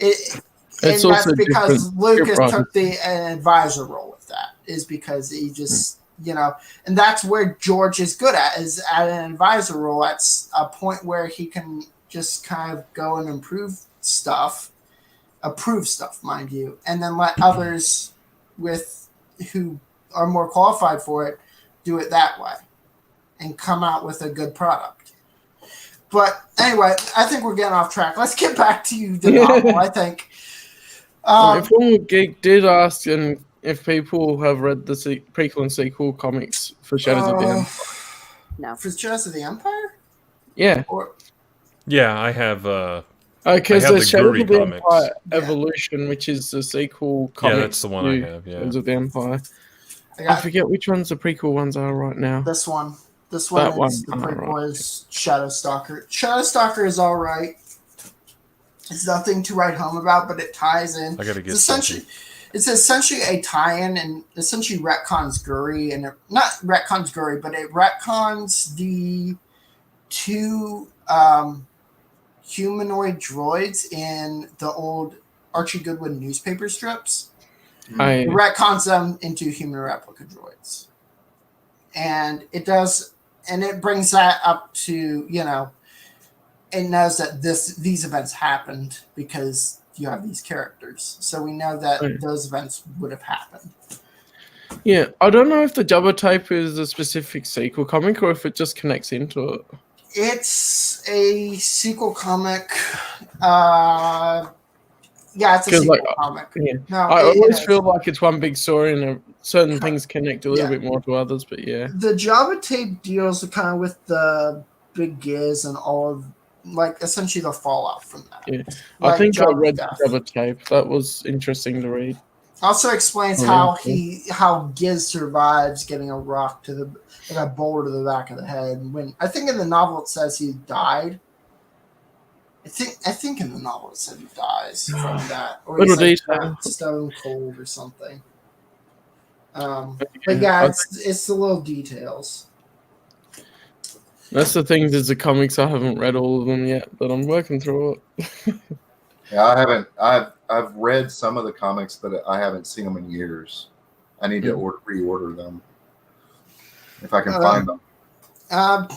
And that's because Lucas took the advisor role with that, is because he just, you know, and that's where George is good at, is at an advisor role. That's a point where he can just kind of go and approve stuff, mind you, and then let others who are more qualified for it do it that way and come out with a good product. But anyway, I think we're getting off track. Let's get back to the novel, I think. Former Geek did ask if people have read the prequel and sequel comics for Shadows of the Empire. No. For Shadows of the Empire? Yeah. yeah, I have. Because I have there's the Shadows Gertie of the comics. Empire Evolution, which is the sequel comic. Yeah, that's the one I have. Yeah, Shadows of the Empire. I got forget which ones the prequel ones are right now. this one. The prequel right. is Shadow Stalker. Shadow Stalker is all right. It's nothing to write home about, but it ties in. I gotta get It's essentially a tie-in and essentially retcons Guri, and not retcons Guri, but it retcons the two humanoid droids in the old Archie Goodwin newspaper strips. It retcons them into human replica droids. And it does, and it brings that up to, you know, it knows that these events happened because you have these characters. So we know that those events would have happened. Yeah, I don't know if the Jabba tape is a specific sequel comic or if it just connects into it. It's a sequel comic. Yeah, it's a 'Cause, sequel like, comic. yeah, No, I it always is. feel like it's one big story, and certain things connect a little Yeah. bit more to others. But yeah, The Java tape deals kind of with the big Giz and all of, like, essentially the fallout from that. yeah. I Like think I Java's read death. the Jabba tape. That was interesting to read. Also explains Oh, how Giz survives getting a rock to the like a boulder to the back of the head. When I think in the novel it says he died. I think in the novel it said he dies from that, or Little he's like detail. stone cold or something. But Yeah, yeah, I it's the little details. That's the thing. Is the comics I haven't read all of them yet, but I'm working through it. Yeah, I haven't. I've read some of the comics, but I haven't seen them in years. I need to reorder them if I can find them.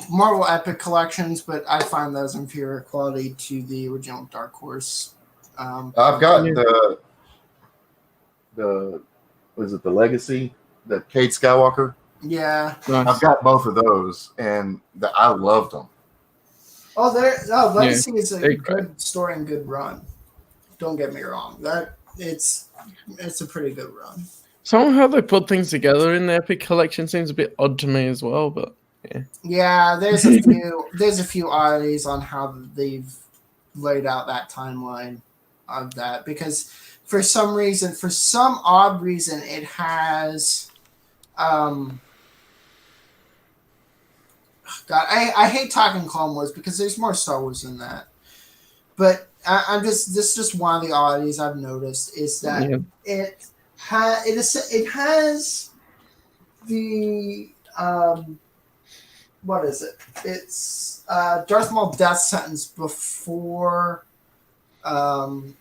Marvel Epic collections, but I find those inferior quality to the original Dark Horse. I've got the was it the Legacy, the Cade Skywalker? Yeah. Nice. I've got both of those, and I loved them. Legacy is a good story and good run. Don't get me wrong. It's a pretty good run. Somehow they put things together in the Epic collection seems a bit odd to me as well, but yeah. Yeah, there's a few oddities on how they've laid out that timeline of that, because for some odd reason, it has God, I hate talking Clone Wars because there's more Star Wars than that. But this is just one of the oddities I've noticed is that it has the what is it? It's Darth Maul death sentence before the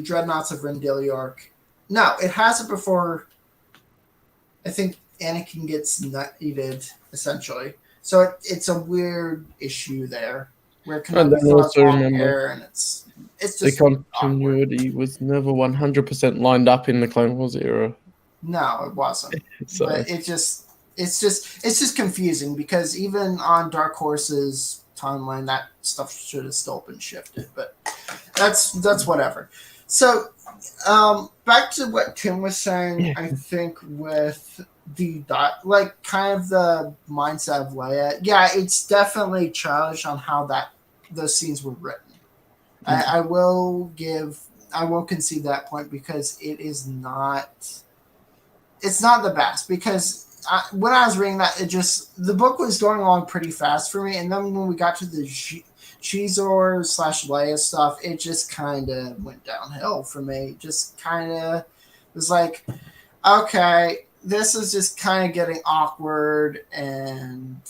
Dreadnoughts of Rendiliark. No, it has it before. I think Anakin gets nutted, essentially. So it's a weird issue there. Where And then also remember, and it's just the continuity was never 100% lined up in the Clone Wars era. No, it wasn't. So but it's just confusing because even on Dark Horse's timeline, that stuff should have still been shifted. But that's whatever. So back to what Tim was saying, I think with the kind of the mindset of Leia, yeah, it's definitely childish on how those scenes were written. I will concede that point because it's not the best, because when I was reading that, the book was going along pretty fast for me, and then when we got to the Shizor / Leia stuff, it just kind of went downhill for me. Just kind of was like, okay, this is just kind of getting awkward and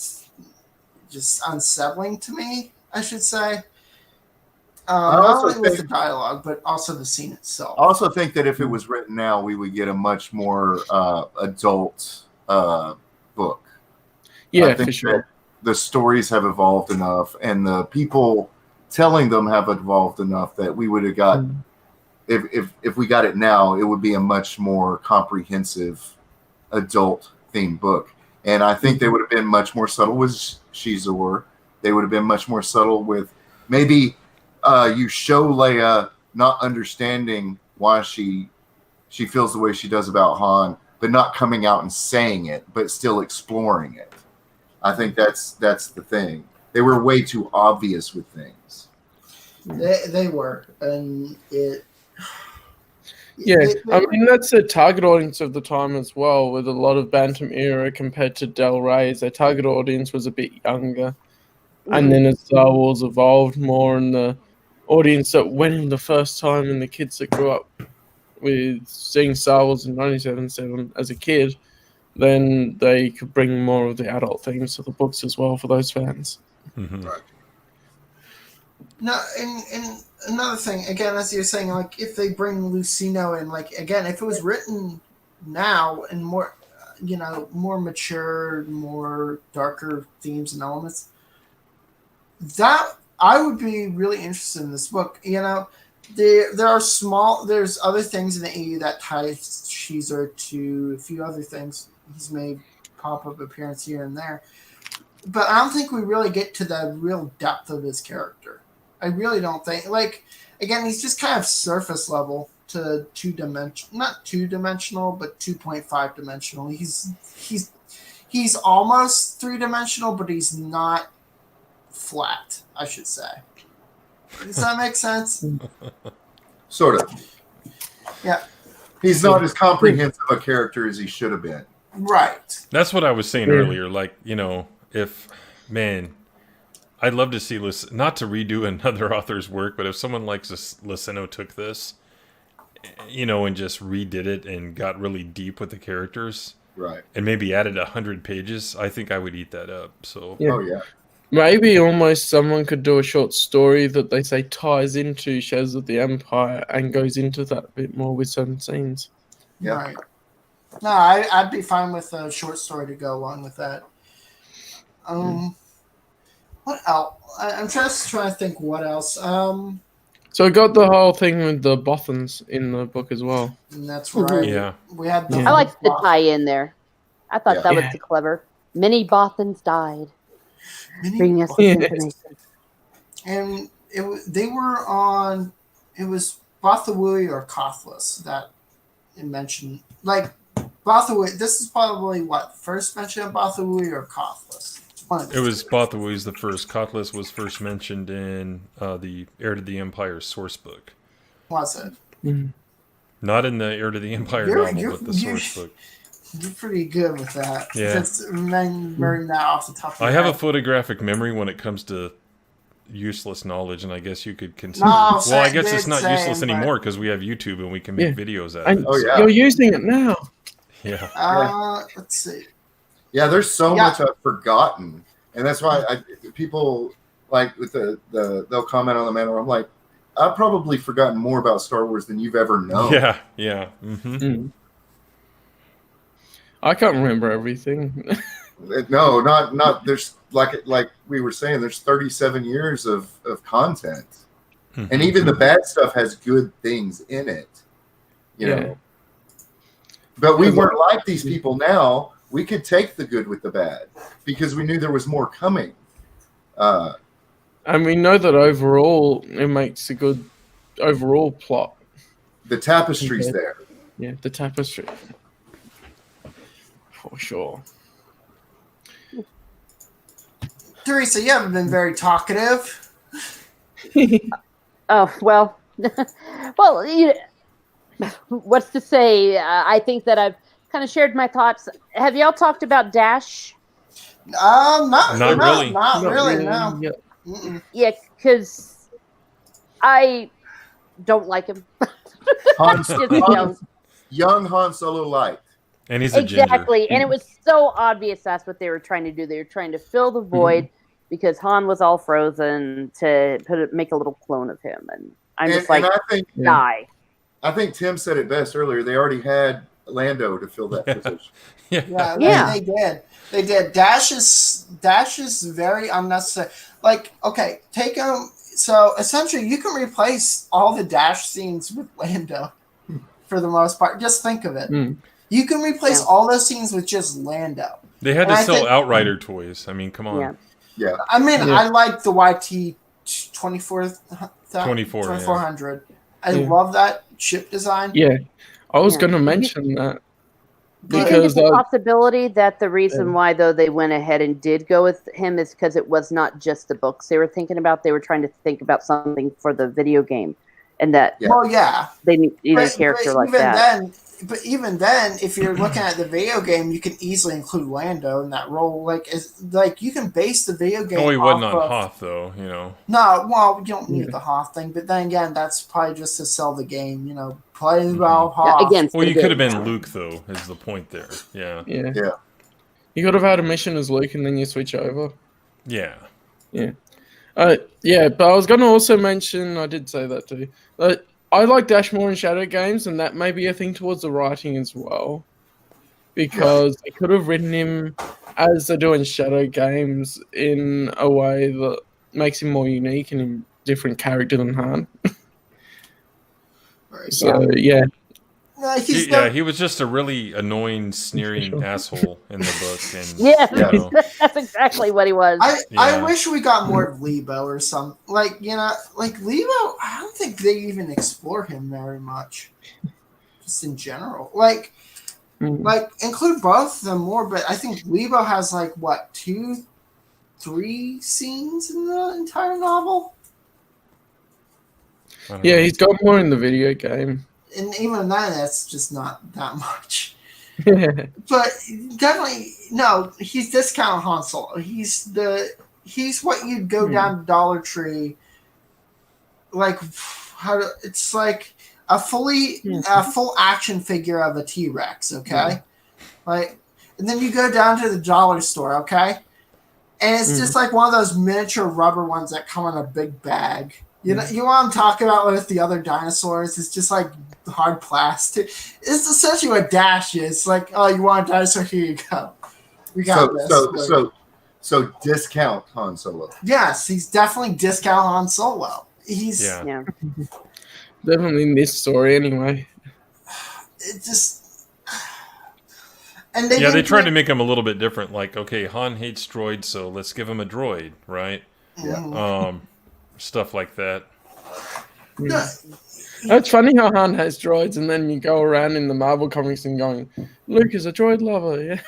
just unsettling to me, I should say. Not only with the dialogue, but also the scene itself. I also think that if it was written now, we would get a much more adult book. Yeah, for sure. The stories have evolved enough, and the people telling them have evolved enough that we would have got. If we got it now, it would be a much more comprehensive adult themed book. And I think they would have been much more subtle with Shizor. They would have been much more subtle with maybe you show Leia not understanding why she feels the way she does about Han, but not coming out and saying it, but still exploring it. I think that's the thing. They were way too obvious with things. They were, and it. Yeah, I mean that's the target audience of the time as well. With a lot of Bantam era compared to Del Rey's, their target audience was a bit younger, and then as Star Wars evolved more, and the audience that went in the first time, and the kids that grew up with seeing Star Wars in 1977 as a kid, then they could bring more of the adult themes to the books as well for those fans. Mm-hmm. Right. No, and another thing, again, as you're saying, like if they bring Lucino in, like again, if it was written now and more, more mature, more darker themes and elements, that I would be really interested in this book. There's other things in the EU that ties Shizor to a few other things. He's made pop-up appearance here and there. but I don't think we really get to the real depth of his character. I really don't think. Like, again, he's just kind of surface level to not 2-dimensional, but 2.5 dimensional. He's almost 3-dimensional, but he's not flat, I should say. Does that make sense? Sort of. Yeah. He's not as comprehensive a character as he should have been. Right. That's what I was saying earlier. Like, if, man, I'd love to see, not to redo another author's work, but if someone like Luceno took this, and just redid it and got really deep with the characters, right, and maybe added 100 pages, I think I would eat that up. So, oh yeah, maybe almost someone could do a short story that they say ties into Shadows of the Empire and goes into that a bit more with certain scenes. Yeah. Right. No, I'd be fine with a short story to go along with that. What else? I'm just trying to think what else. So I got the whole thing with the Bothans in the book as well. And that's right. Yeah. We had the I liked the tie in there. I thought that was clever. Many Bothans died. Bringing us this information. And they were on. It was Bothawui or Kothless that it mentioned. Like Bothawui. This is probably what first mention of Bothawui or Kothless. It was Bothawui's the first. Cothless was first mentioned in the Heir to the Empire source book. Was it? Mm-hmm. Not in the Heir to the Empire novel, but the source book. You're pretty good with that. Yeah. That's remembering that off the top of I your have head. a photographic memory when it comes to useless knowledge, and I guess you could consider. No, well, I guess it's not same, useless but- anymore because we have YouTube and we can make videos out of And it. Oh, yeah. you're using it now. Yeah. Let's see. Yeah, there's so much I've forgotten, and that's why people like with they'll comment on the manner. I'm like, I've probably forgotten more about Star Wars than you've ever known. Yeah. Yeah. Mm-hmm. I can't remember everything. No, not. There's like we were saying. There's 37 years of content, and even the bad stuff has good things in it. You know. But we weren't like these people now. We could take the good with the bad because we knew there was more coming. And we know that overall it makes a good overall plot. The tapestry's there. Yeah, the tapestry. For sure. Teresa, you haven't been very talkative. Oh, well. Well, what's to say? I think that I've kind of shared my thoughts. Have y'all talked about Dash? Not really. Not really, no. Yeah. Yeah, because I don't like him. Young Han Solo light. And he's a exactly, ginger. and it was so obvious that's what they were trying to do. They were trying to fill the void because Han was all frozen to make a little clone of him, and I'm just like, I think, die. I think Tim said it best earlier. They already had Lando to fill that position. Yeah, they did. They did. Dash is very unnecessary. Like, okay, take him. So essentially, you can replace all the Dash scenes with Lando for the most part. Just think of it. You can replace all those scenes with just Lando. They had to sell Outrider toys. I mean, come on. Yeah. I mean, I like the YT 2400. I love that chip design. Yeah, I was going to mention that. Do you think it's a possibility that the reason why, though, they went ahead and did go with him is because it was not just the books they were thinking about? They were trying to think about something for the video game. And that they need a character like that. But even then, if you're looking at the video game, you can easily include Lando in that role. Like you can base the video game. Oh, he wasn't on Hoth, though. No, well, you don't need the Hoth thing. But then again, that's probably just to sell the game. Play about Hoth. Well, you could have been Luke, though. Is the point there? Yeah. You could have had a mission as Luke, and then you switch over. Yeah. But I was going to also mention, I did say that too, I like Dash more in Shadow games, and that may be a thing towards the writing as well. Because they could have written him as they do in Shadow games in a way that makes him more unique and a different character than Han. So. he was just a really annoying, sneering asshole in the book. And that's exactly what he was. I wish we got more of Lebo or something. Like Lebo, I don't think they even explore him very much. Just in general. Like include both of them more, but I think Lebo has 2, 3 scenes in the entire novel. Yeah, he's got more in the video game. And even then, that's just not that much. But definitely, no, he's discount Han Solo. He's what you'd go down to Dollar Tree. It's like a full action figure of a T-Rex, okay? And then you go down to the dollar store, okay? And it's just like one of those miniature rubber ones that come in a big bag. You know what I'm talking about with the other dinosaurs? It's just like hard plastic. It's essentially what Dash is. It's like, oh, you want a dinosaur? Here you go. We got this. So discount Han Solo. Yes, he's definitely discount Han Solo. He's definitely in this story anyway. It just they tried to make him a little bit different. Like, okay, Han hates droids, so let's give him a droid, right? Yeah. Stuff like that. It's funny how Han has droids, and then you go around in the Marvel comics and going, Luke is a droid lover, yeah.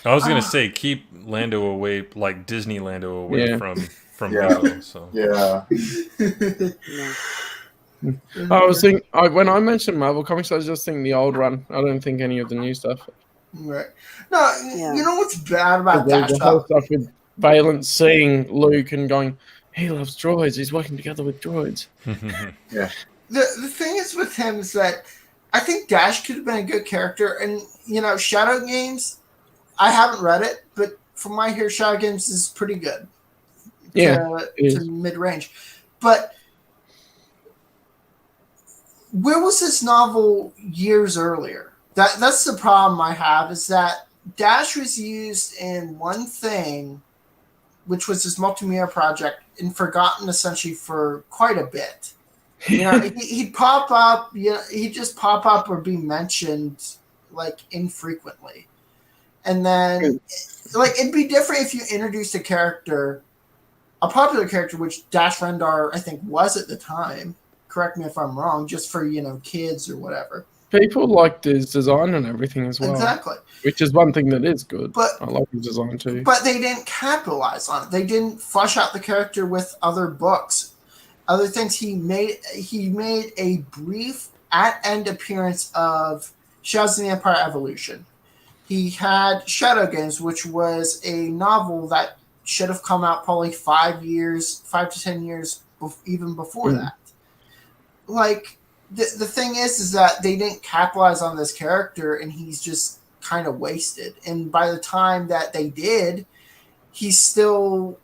I was gonna say keep Lando away, like Disney Lando away from Lando. So I was thinking when I mentioned Marvel comics, I was just thinking the old run. I don't think any of the new stuff. Right. No, you know what's bad about that the whole stuff with Valence seeing Luke and going, he loves droids. He's working together with droids. Yeah. The thing is with him is that I think Dash could have been a good character, and Shadow Games. I haven't read it, but from what I hear, Shadow Games is pretty good. To mid range, but where was this novel years earlier? That's the problem I have, is that Dash was used in one thing, which was this multimedia project, and forgotten essentially for quite a bit. He'd pop up. He'd just pop up or be mentioned infrequently, and then it'd be different if you introduced a popular character, which Dash Rendar I think was at the time. Correct me if I'm wrong. Just for kids or whatever. People liked his design and everything as well. Exactly. Which is one thing that is good. But I like his design too. But they didn't capitalize on it. They didn't flesh out the character with other books. Other things he made a brief at-end appearance of Shadows of the Empire Evolution. He had Shadow Games, which was a novel that should have come out probably 5 to 10 years even before that. The thing is that they didn't capitalize on this character, and he's just kind of wasted. And by the time that they did, he's still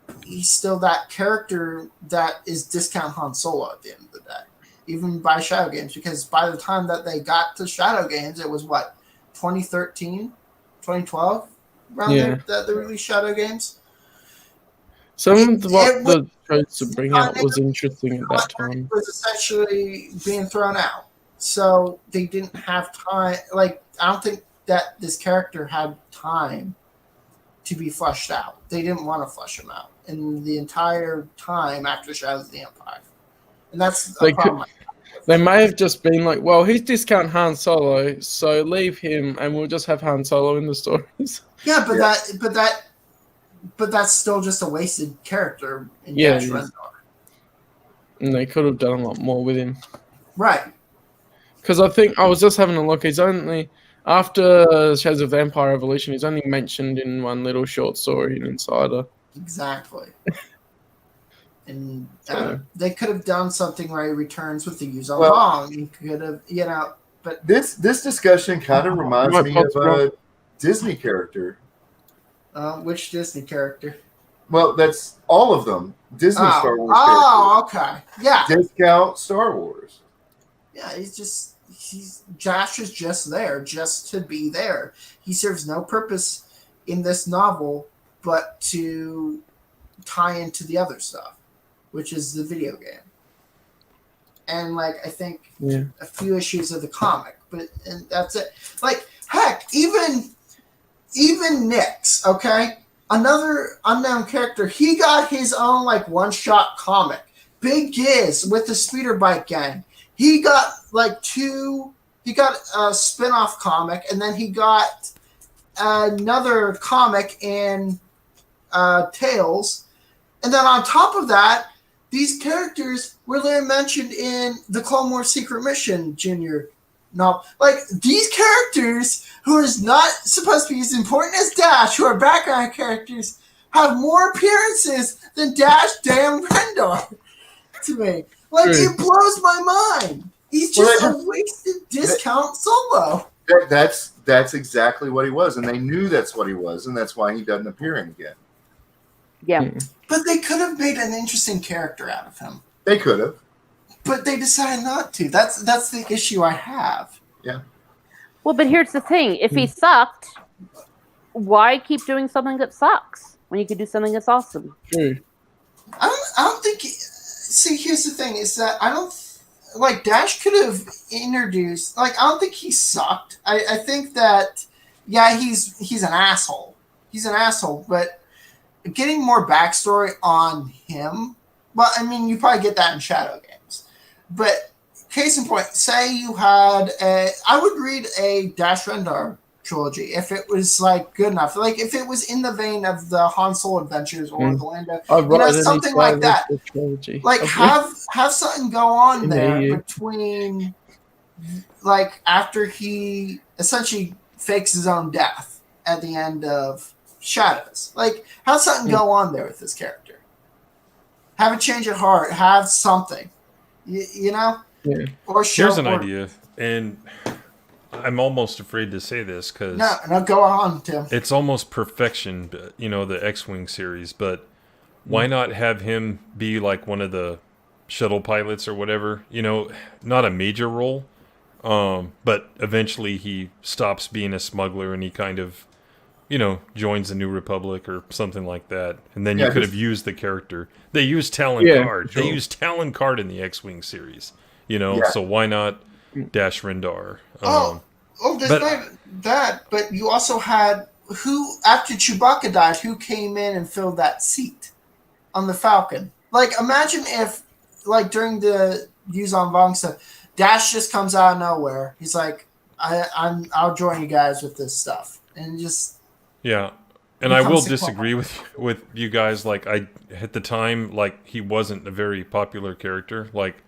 that character that is discount Han Solo at the end of the day, even by Shadow Games, because by the time that they got to Shadow Games, it was 2013, 2012, around there that they released Shadow Games. Some of what the chose to bring out was interesting at that time. It was essentially being thrown out. So they didn't have time. I don't think that this character had time to be fleshed out. They didn't want to flesh him out in the entire time after Shadows of the Empire. And that's a problem. They may have just been like, well, he's discount Han Solo, so leave him and we'll just have Han Solo in the stories. Yeah, but that's still just a wasted character in Dash Rendar. And they could have done a lot more with him. Right. Because I think I was just having a look. He's only, after Shadows of the Empire Evolution, he's only mentioned in one little short story in Insider. Exactly. And they could have done something where he returns with the Yuuzhan Vong. He could have, but this discussion kind of reminds me of a Disney character. Which Disney character? Well, that's all of them. Disney Star Wars characters. Oh, okay. Yeah. Discount Star Wars. Yeah, Josh is just there, just to be there. He serves no purpose in this novel but to tie into the other stuff, which is the video game. and like I think Yeah. a few issues of the comic, and that's it. Like heck, even Nyx, okay, another unknown character, he got his own like one-shot comic. Big Giz with the Speeder Bike Gang. He got like he got a spin-off comic, and then he got another comic in Tales. And then on top of that, these characters were later mentioned in the Clone Wars Secret Mission Junior novel. Like, these characters, who is not supposed to be as important as Dash, who are background characters, have more appearances than Dash damn Rendar to me. Like, it blows my mind. He's just a wasted discount solo. That's exactly what he was, and they knew that's what he was, and that's why he doesn't appear in again. Yeah. But they could have made an interesting character out of him. They could have. But they decided not to. That's the issue I have. Yeah. Well, but here's the thing. If he sucked, why keep doing something that sucks when you could do something that's awesome? True. I don't think... See, here's the thing, is that I don't... Like, Dash could have introduced... Like, I don't think he sucked. I think that... Yeah, he's an asshole. He's an asshole, but getting more backstory on him... Well, I mean, you probably get that in Shadow Games. But, case in point, say you had a... I would read a Dash Rendar trilogy if it was, like, good enough. Like, if it was in the vein of the Han Solo Adventures or the Lando... something like that. Like, have something go on there between... Like, after he essentially fakes his own death at the end of Shadows. Like, have something go on there with this character. Have a change of heart. Have something. You know? Yeah. Or here's an idea, and I'm almost afraid to say this because... No, go on, Tim. It's almost perfection, you know, the X-Wing series, but why not have him be like one of the shuttle pilots or whatever? You know, not a major role, but eventually he stops being a smuggler and he kind of... you know, joins the New Republic or something like that. And then you could have used the character. They used Talon Card. Sure. They used Talon Card in the X-Wing series. You know, so why not Dash Rendar? There's not that, but you also had who, after Chewbacca died, who came in and filled that seat on the Falcon? Like, imagine if, like, during the Yuzon Vong stuff, Dash just comes out of nowhere. He's like, I'll join you guys with this stuff. And just... Yeah, and I will disagree with you guys. Like, at the time, like, he wasn't a very popular character. Like,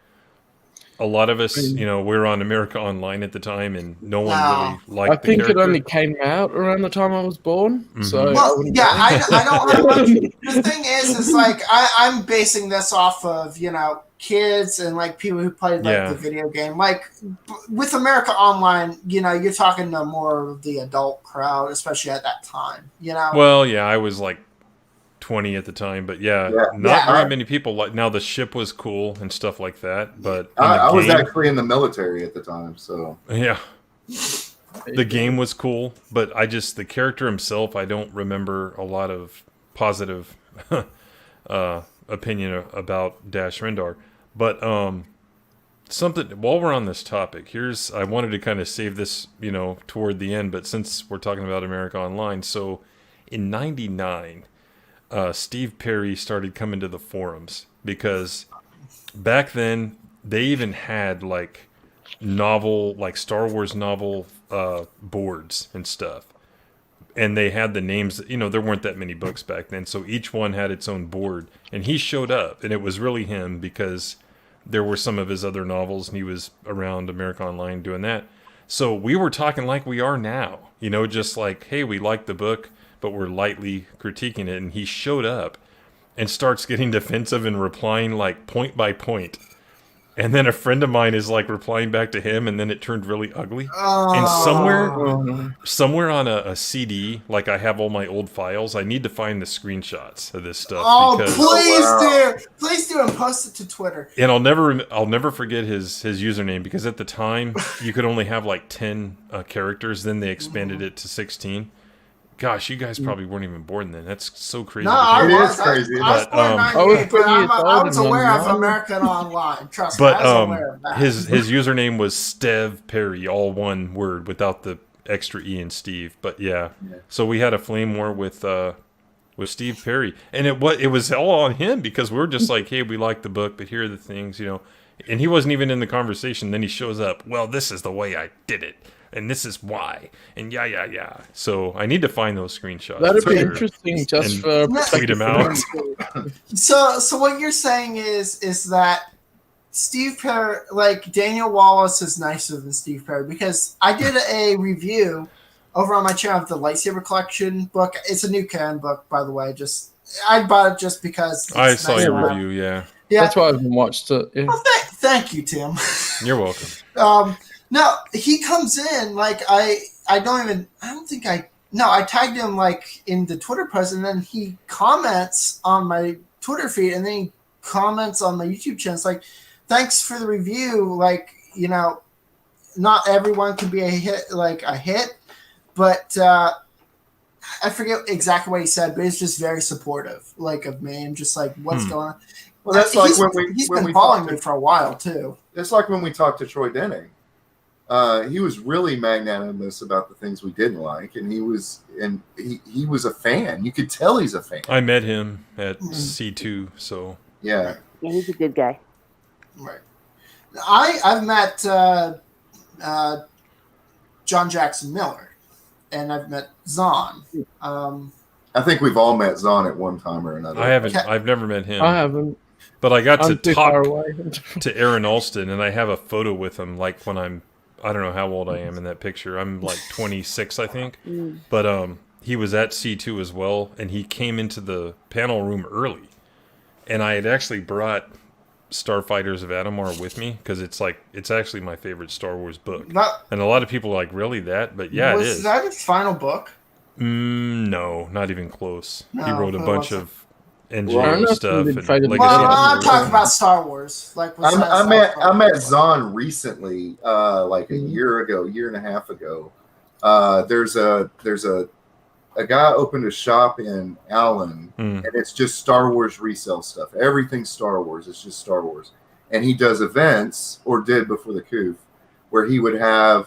a lot of us, you know, we were on America Online at the time, and no one really liked the character. I think it only came out around the time I was born. So I don't have much. The thing is like, I'm basing this off of, you know, kids and like people who played like the video game. Like with America Online, you know, you're talking to more of the adult crowd, especially at that time. You know. Well, yeah, I was like 20 at the time, but not very many people. Like, now the ship was cool and stuff like that, but I was actually in the military at the time, so the game was cool, but the character himself, I don't remember a lot of positive opinion about Dash Rendar. But something, while we're on this topic, I wanted to kind of save this, you know, toward the end, but since we're talking about America Online, so in '99, Steve Perry started coming to the forums because back then they even had like Star Wars novel boards and stuff. And they had the names, you know, there weren't that many books back then. So each one had its own board. And he showed up, and it was really him because there were some of his other novels, and he was around America Online doing that. So we were talking like we are now, you know, just like, hey, we like the book, but we're lightly critiquing it. And he showed up and starts getting defensive and replying like point by point. And then a friend of mine is like replying back to him, and then it turned really ugly. And somewhere on a CD, like I have all my old files, I need to find the screenshots of this stuff. Please do, and post it to Twitter. And I'll never forget his username, because at the time you could only have like 10 characters. Then they expanded it to 16. Gosh, you guys probably weren't even born then. That's so crazy. No, to I hear. It was. is crazy. I was born in But, 98, but I old was and aware of young. American Online. Trust me, I was aware of that. his username was Stev Perry, all one word without the extra E in Steve. But yeah, so we had a flame war with Steve Perry, and it was all on him because we're just like, hey, we like the book, but here are the things, and he wasn't even in the conversation. Then he shows up. Well, this is the way I did it, and this is why, and yeah. So I need to find those screenshots. That'd be sure. interesting just And for tweet him out. So what you're saying is that Steve Perry, like Daniel Wallace, is nicer than Steve Perry, because I did a review over on my channel of the Lightsaber Collection book. It's a new canon book, by the way. I bought it just because I saw nice your around. review. Yeah, That's why I haven't watched it. Yeah. Well, thank you, Tim. you're welcome. No, he comes in like I tagged him like in the Twitter post, and then he comments on my Twitter feed, and then he comments on my YouTube channel. It's like, thanks for the review. Like, not everyone can be a hit, but I forget exactly what he said, but it's just very supportive, like, of me, and just like, what's going on. Well, that's like he's been following me for a while too. It's like when we talked to Troy Denning. He was really magnanimous about the things we didn't like, and he was a fan. You could tell he's a fan. I met him at C2, so yeah, he's a good guy. Right. I've met John Jackson Miller, and I've met Zahn. I think we've all met Zahn at one time or another. I haven't. I've never met him. I haven't. But I got I'm to too far talk away. to Aaron Alston, and I have a photo with him, like when I don't know how old I am in that picture. I'm like 26, I think. But he was at C2 as well, and he came into the panel room early. And I had actually brought Starfighters of Adamar with me, because it's actually my favorite Star Wars book. And a lot of people are like, really, that? But yeah, it is. Was that his final book? No, not even close. No, he wrote a it bunch wasn't. of NGO stuff. And Well, Legacy Well, of I'm the talking Rebellion. about Star Wars. Like, I met Zahn recently, like a year and a half ago. There's a guy opened a shop in Allen, and it's just Star Wars resale stuff. Everything's Star Wars. It's just Star Wars. And he does events, or did before the coup, where he would have,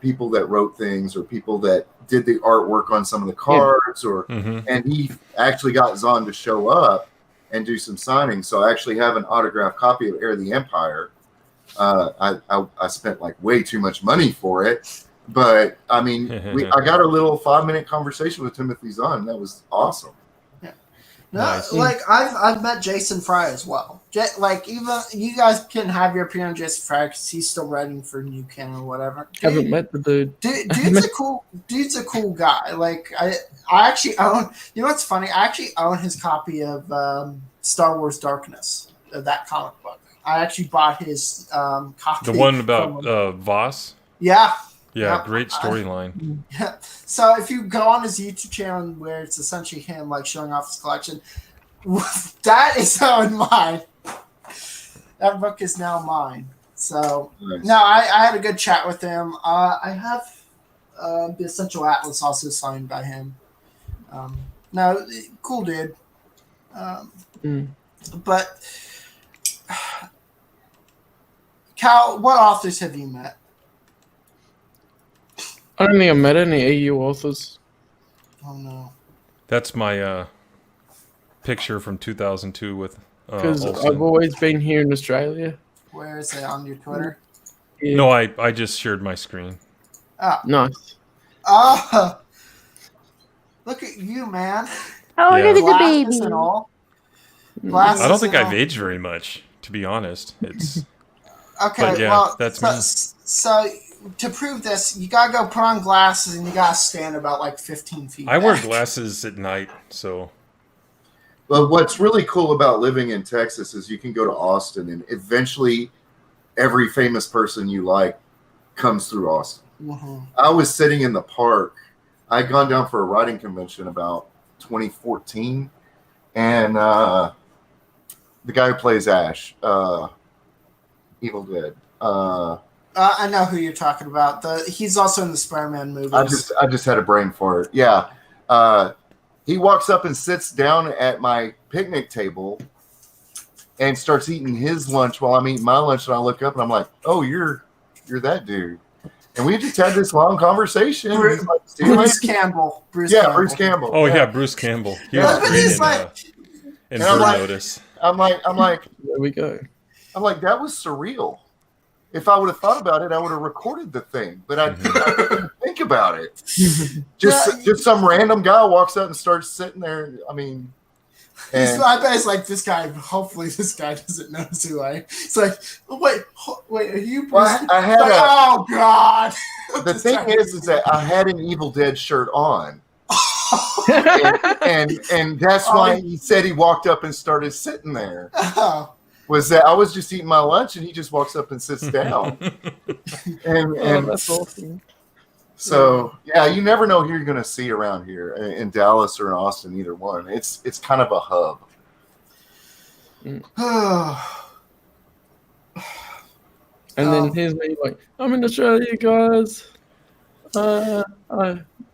people that wrote things, or people that did the artwork on some of the cards, and he actually got Zahn to show up and do some signings. So I actually have an autographed copy of Heir of the Empire. I spent like way too much money for it, but I mean, I got a little 5-minute conversation with Timothy Zahn. That was awesome. No, Nice. like I've met Jason Fry as well. Like, even you guys can have your opinion on Jason Fry because he's still writing for New Canon or whatever. Haven't met the dude. Dude's a cool guy. Like, I actually own. You know what's funny? I actually own his copy of Star Wars Darkness, that comic book. I actually bought his copy. The one about Voss? Yeah. Yeah, Yep. great storyline. Yeah. So if you go on his YouTube channel where it's essentially him like showing off his collection, that is now in mine. That book is now mine. So Nice. no, I had a good chat with him. I have the Essential Atlas also signed by him. No, cool dude. But Cal, what authors have you met? I don't think I met any EU authors. Oh no. That's my picture from 2002 with Because Olsen. I've always been here in Australia. Where is it on your Twitter? Yeah. No, I just shared my screen. Nice. Oh, look at you, man. Oh, Yeah. look at the Glasses baby. and all. Mm. Glasses I don't think and I've all. aged very much, to be honest. It's Okay, but yeah, well, that's so, me. so to prove this, you gotta go put on glasses and you gotta stand about like 15 feet. I wear back. glasses at night, so But what's really cool about living in Texas is you can go to Austin, and eventually every famous person you like comes through Austin. Mhm. I was sitting in the park. I'd gone down for a writing convention about 2014, and the guy who plays Ash, Evil Dead, I know who you're talking about. He's also in the Spider-Man movies. I just had a brain fart. Yeah. He walks up and sits down at my picnic table and starts eating his lunch while I'm eating my lunch. And I look up and I'm like, "Oh, you're that dude." And we just had this long conversation. Bruce Campbell. Bruce Campbell. Oh yeah, Bruce Campbell. He was great in Burn Notice. I'm like, there we go. I'm like, that was surreal. If I would have thought about it, I would have recorded the thing, but I didn't think about it. Just some random guy walks up and starts sitting there. I mean, I bet it's like this guy. Hopefully, this guy doesn't know who I am. It's like, wait, are you? Well, I had oh God! The thing is that I had an Evil Dead shirt on, and that's why he said he walked up and started sitting there. Was that I was just eating my lunch and he just walks up and sits down. and that's awesome. So yeah, you never know who you're going to see around here in Dallas or in Austin, either one. It's kind of a hub. And then here's me like, I'm in Australia, guys. I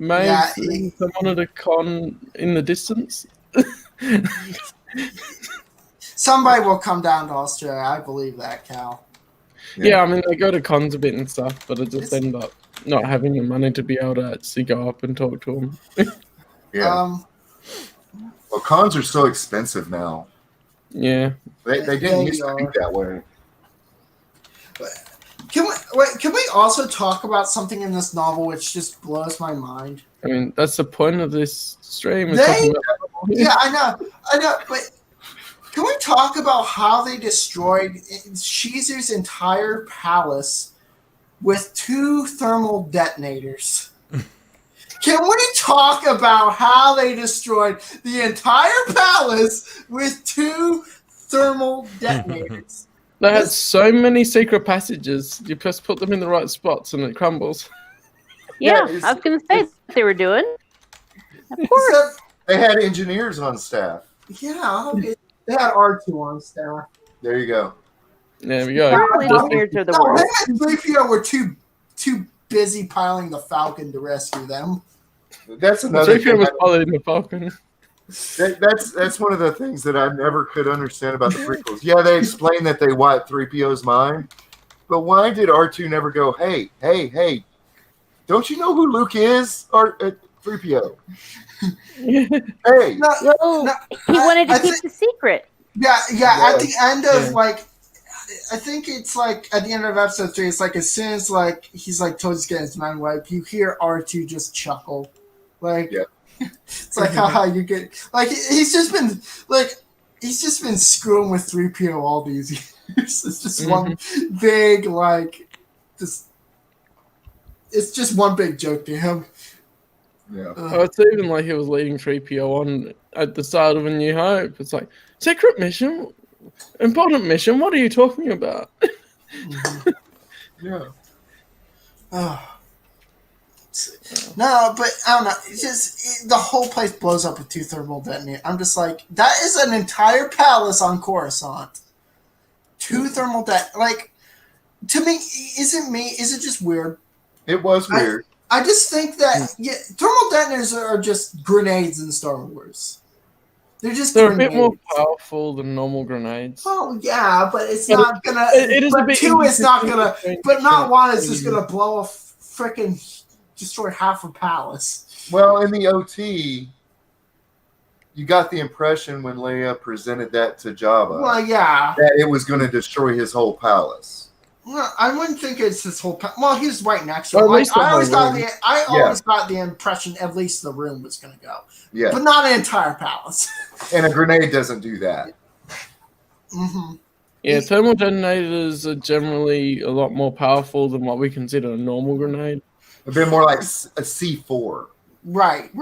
may have seen someone at a con in the distance. Somebody will come down to Australia. I believe that, Cal. Yeah, I mean, I go to cons a bit and stuff, but I just end up not having the money to be able to actually go up and talk to them. Yeah. Well, cons are so expensive now. Yeah. They didn't used to be that way. Can we also talk about something in this novel which just blows my mind? I mean, that's the point of this stream. Yeah, I know, but can we talk about how they destroyed Caesar's entire palace with 2 thermal detonators? Can we talk about how they destroyed the entire palace with 2 thermal detonators? They had so many secret passages. You just put them in the right spots and it crumbles. Yeah, I was going to say what they were doing. Of course. They had engineers on staff. Yeah, they had R2 on staff. There you go. There we go. Probably the weirds of the world. Him and 3PO were too busy piloting the Falcon to rescue them. That's another 3PO was piloting the Falcon. That's one of the things that I never could understand about the prequels. Yeah, they explain that they wiped 3PO's mind, but why did R2 never go, hey, don't you know who Luke is? Or 3PO. Hey. No, he wanted to keep the secret. Yeah. At the end of I think it's like at the end of episode 3, it's like as soon as he's told he's getting his mind wiped, you hear R2 just chuckle, It's like haha, you get he's just been screwing with 3PO all these years. It's just one big it's just one big joke to him. Yeah. It's even like he was leading 3PO on at the start of A New Hope. It's like, secret mission, important mission, what are you talking about? Yeah. No, but I don't know. It's just the whole place blows up with 2 thermal detonators. I'm just like, that is an entire palace on Coruscant. 2 thermal to me, is it just weird? It was weird. I just think that thermal detonators are just grenades in Star Wars. They're a bit more powerful than normal grenades. Oh yeah, but it's not gonna. It is a bit. 2 is not gonna. But not 1 is just gonna blow a freaking destroy half a palace. Well, in the OT, you got the impression when Leia presented that to Jabba. Well, yeah, that it was going to destroy his whole palace. Well, I wouldn't think it's his whole. Well, he was right next to him. I always got the impression at least the room was going to go. Yeah, but not an entire palace. And a grenade doesn't do that. Mm-hmm. Yeah, thermal detonators are generally a lot more powerful than what we consider a normal grenade. A bit more like a C4. Right.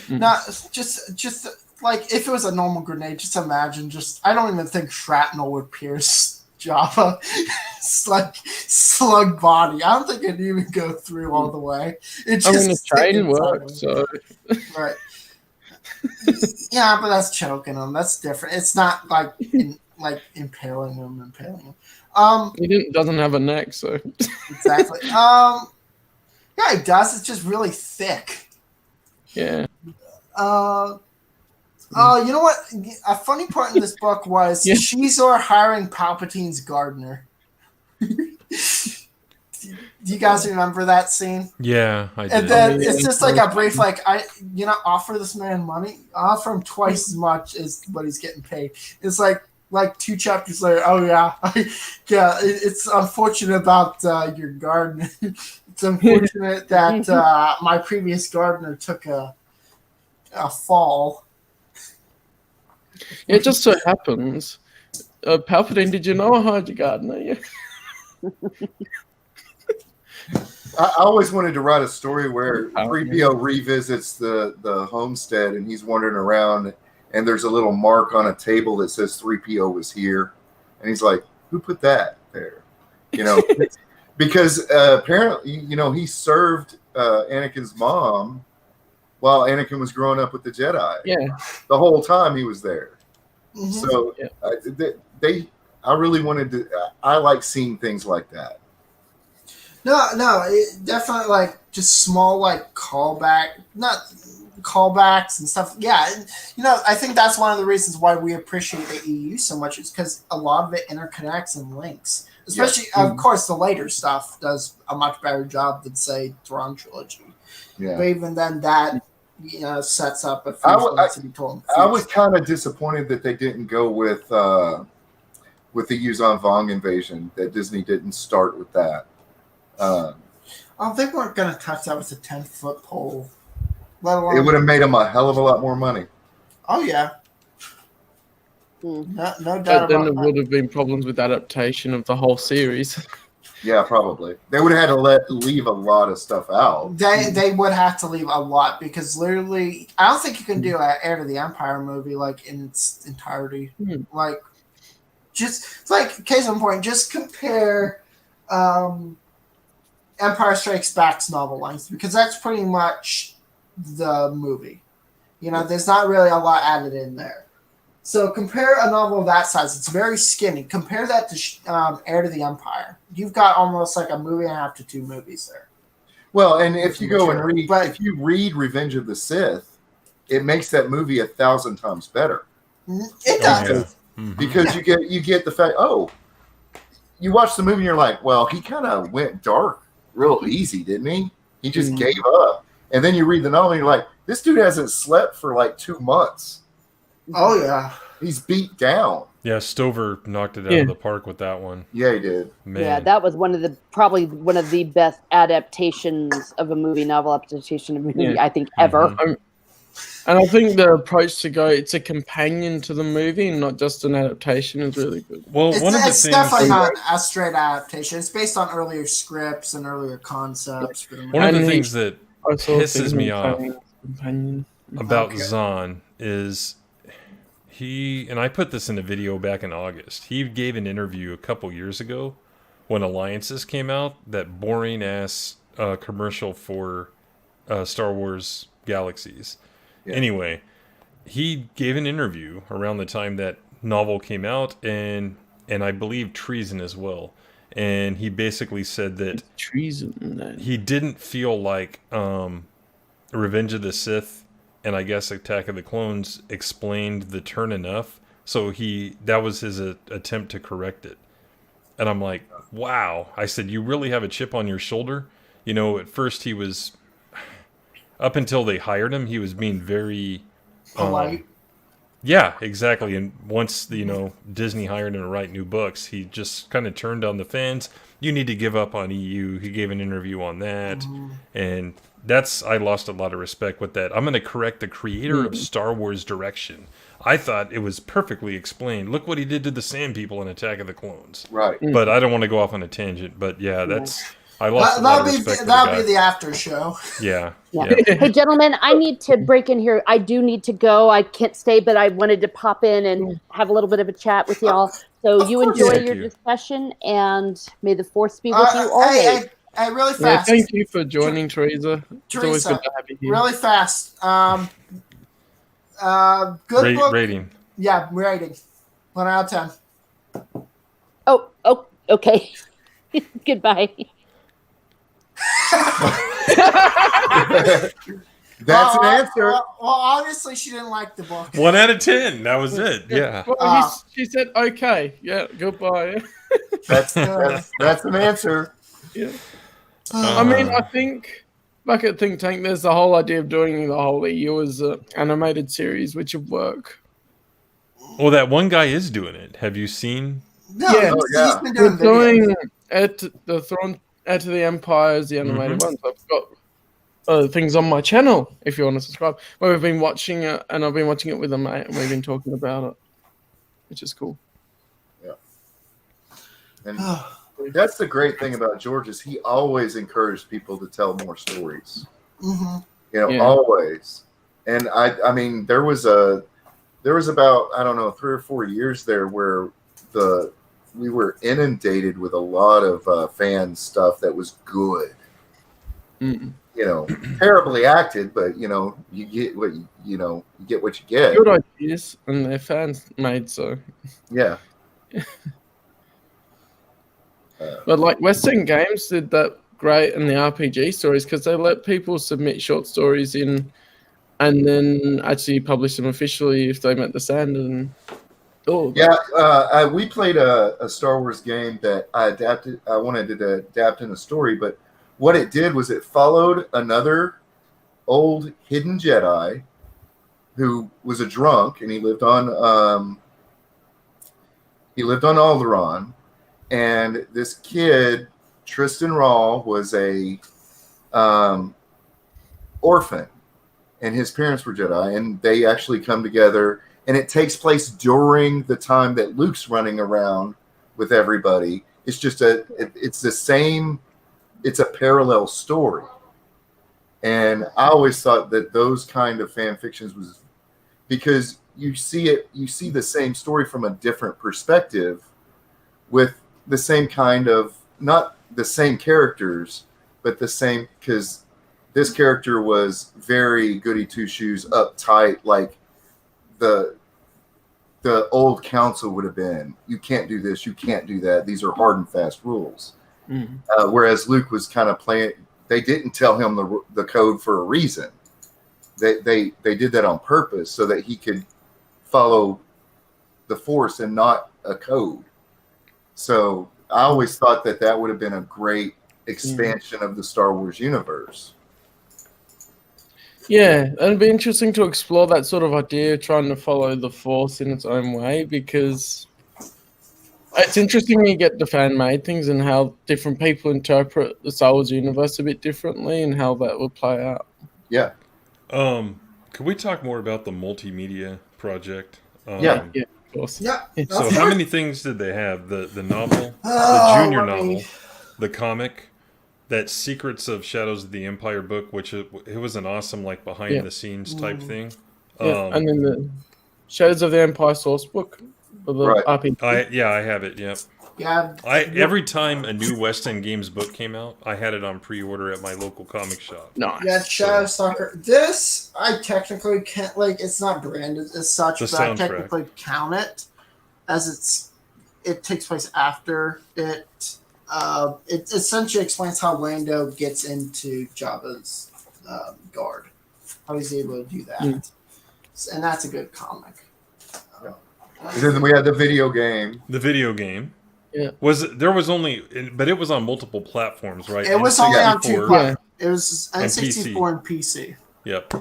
Not just like if it was a normal grenade. Just imagine. I don't even think shrapnel would pierce Jabba. It's like slug body. I don't think it'd even go through all the way. The train works. So. Right. Yeah, but that's choking him. That's different. It's not like impaling him. He doesn't have a neck, so Exactly. Yeah, he does. It's just really thick. yeah. You know what? A funny part in this book was Shizor hiring Palpatine's gardener. Do you guys remember that scene? Yeah, I did. And then it's just like a brief, like, offer this man money, offer him twice as much as what he's getting paid. It's like 2 chapters later. Oh yeah, it's unfortunate about your garden. It's unfortunate that my previous gardener took a fall. It just so happens. Palpatine, did you know I hired your gardener? Yeah. I always wanted to write a story where 3PO revisits the homestead and he's wandering around and there's a little mark on a table that says 3PO was here. And he's like, who put that there? Because apparently, he served Anakin's mom while Anakin was growing up with the Jedi. Yeah. The whole time he was there. Mm-hmm. So I really wanted to, I like seeing things like that. No, it definitely just small callbacks and stuff. Yeah, I think that's one of the reasons why we appreciate the EU so much is because a lot of it interconnects and links. Especially, of course, the later stuff does a much better job than say Thrawn trilogy. Yeah, but even then, that sets up a few things to be told. I was kind of disappointed that they didn't go with the Yuzhan Vong invasion. That Disney didn't start with that. They weren't going to touch that with a 10-foot pole. Let alone, it would have made them a hell of a lot more money. Oh yeah, no doubt. But then there would have been problems with adaptation of the whole series. Yeah, probably. They would have had to leave a lot of stuff out. They would have to leave a lot because literally, I don't think you can do an Heir to the Empire movie in its entirety. Just case in point, just compare Empire Strikes Back's novel length because that's pretty much the movie. There's not really a lot added in there. So compare a novel of that size. It's very skinny. Compare that to Heir to the Empire. You've got almost like a movie and a half to 2 movies there. Well, and if you go and read, if you read Revenge of the Sith, it makes that movie 1,000 times better. It does. Because you get the fact. Oh, you watch the movie and you're like, well, he kind of went dark real easy, didn't he? He just gave up. And then you read the novel and you're like, this dude hasn't slept for 2 months. Oh, yeah. He's beat down. Yeah, Stover knocked it out of the park with that one. Yeah, he did. Man. Yeah, that was probably one of the best adaptations of a movie, novel adaptation of a movie, I think, ever. And I think the approach to go, it's a companion to the movie and not just an adaptation is really good. Well, it's definitely not a straight adaptation. It's based on earlier scripts and earlier concepts. One of the things that pisses me off about Zahn is and I put this in a video back in August. He gave an interview a couple years ago when Alliances came out, that boring ass commercial for Star Wars Galaxies. Yeah. Anyway, he gave an interview around the time that novel came out, and I believe Treason as well. And he basically said that Treason. He didn't feel like Revenge of the Sith and I guess Attack of the Clones explained the turn enough, so that was his attempt to correct it. And I'm like, wow. I said, you really have a chip on your shoulder? At first he was, up until they hired him, he was being very polite. Yeah, exactly. And once Disney hired him to write new books, he just kind of turned on the fans. You need to give up on EU. He gave an interview on that, and I lost a lot of respect with that. I'm going to correct the creator of Star Wars direction. I thought it was perfectly explained. Look what he did to the Sand People in Attack of the Clones. Right. But I don't want to go off on a tangent. But yeah, I lost a lot of respect. That'll be the after show. Yeah. Hey, gentlemen, I need to break in here. I do need to go. I can't stay, but I wanted to pop in and have a little bit of a chat with y'all. So you enjoy your discussion, and may the Force be with you always. Hey, really fast. Thank you for joining, Teresa. It's always good to have you here. Really fast. Good book. Rating. Yeah, rating. 1 out of 10. Oh, Okay. Goodbye. That's an answer. Well, obviously she didn't like the book. 1 out of 10 that was it. Yeah. Well, she said okay. Yeah, goodbye. That's an answer. Yeah. I mean, I think back at Think Tank, there's the whole idea of doing the whole EU as an animated series, which would work. Well, that one guy is doing it. Have you seen? No, Yeah. he's been We're doing videos. doing Heir to the Empire as the animated ones. I've got things on my channel if you want to subscribe. Where we've been watching it, and I've been watching it with a mate, and we've been talking about it, which is cool. Yeah. And that's the great thing about George is he always encouraged people to tell more stories. Mm-hmm. You know, always. And I mean, there was about, I don't know, 3 or 4 years there where we were inundated with a lot of fan stuff that was good. Mm. You know, terribly acted, but you know, you get what you get what you get. Good ideas, and their fans made so. Yeah. But like Western Games did that great in the RPG stories because they let people submit short stories in, and then actually publish them officially if they met the standard. And we played a Star Wars game that I wanted to adapt in a story, but what it did was it followed another old hidden Jedi who was a drunk, and he lived on Alderaan. And this kid, Tristan Rawl, was a orphan, and his parents were Jedi, and they actually come together. And it takes place during the time that Luke's running around with everybody. It's just it's the same. It's a parallel story. And I always thought that those kind of fan fictions was because you see the same story from a different perspective with the same kind of, not the same characters, but the same, because this character was very goody two shoes, uptight, like the old council would have been. You can't do this, you can't do that. These are hard and fast rules. Mm-hmm. Whereas Luke was kind of playing. They didn't tell him the code for a reason. They did that on purpose so that he could follow the Force and not a code. So I always thought that would have been a great expansion of the Star Wars universe. Yeah, and it'd be interesting to explore that sort of idea, trying to follow the Force in its own way, because it's interesting when you get the fan-made things and how different people interpret the Star Wars universe a bit differently and how that will play out. Yeah. Could we talk more about the multimedia project? Yeah, of course. Yeah. So how many things did they have? The novel, the junior novel, the comic, that Secrets of Shadows of the Empire book, which it was an awesome like behind the scenes type thing. Yeah, and then the Shadows of the Empire source book. I have it. Yep. Yeah. Every time a new West End Games book came out, I had it on pre-order at my local comic shop. Nice. Yeah, Shadow Stalker. This I technically can't, like, it's not branded as such, but I technically count it as it takes place after it. It essentially explains how Lando gets into Jabba's guard, how he's able to do that, and that's a good comic. And then we had the video game. The video game. Yeah. But it was on multiple platforms, right? It was only on 2 platforms. It was N64 and PC. Yep.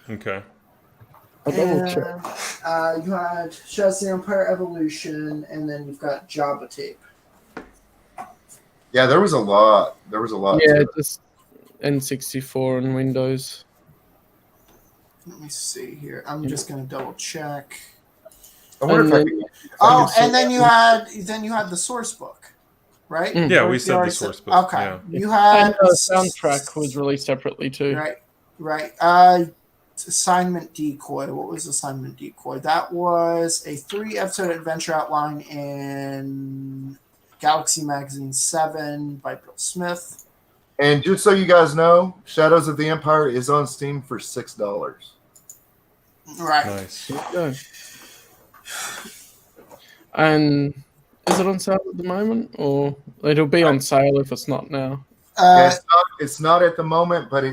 Okay. You had Shadows of the Empire Evolution, and then you've got Jabba Tape. Yeah, there was a lot. Yeah, just N64 and Windows. Let me see here. I'm just going to double check. I wonder if and then you had the source book, right? Yeah, we said the source book. Okay, yeah. You had the soundtrack was released separately too. Right. Assignment Decoy. What was Assignment Decoy? That was a 3-episode adventure outline in Galaxy Magazine 7 by Bill Smith. And just so you guys know, Shadows of the Empire is on Steam for $6. Right. Nice. Yeah. And Is it on sale at the moment, or it'll be on sale if it's not now? Yeah, it's not at the moment, but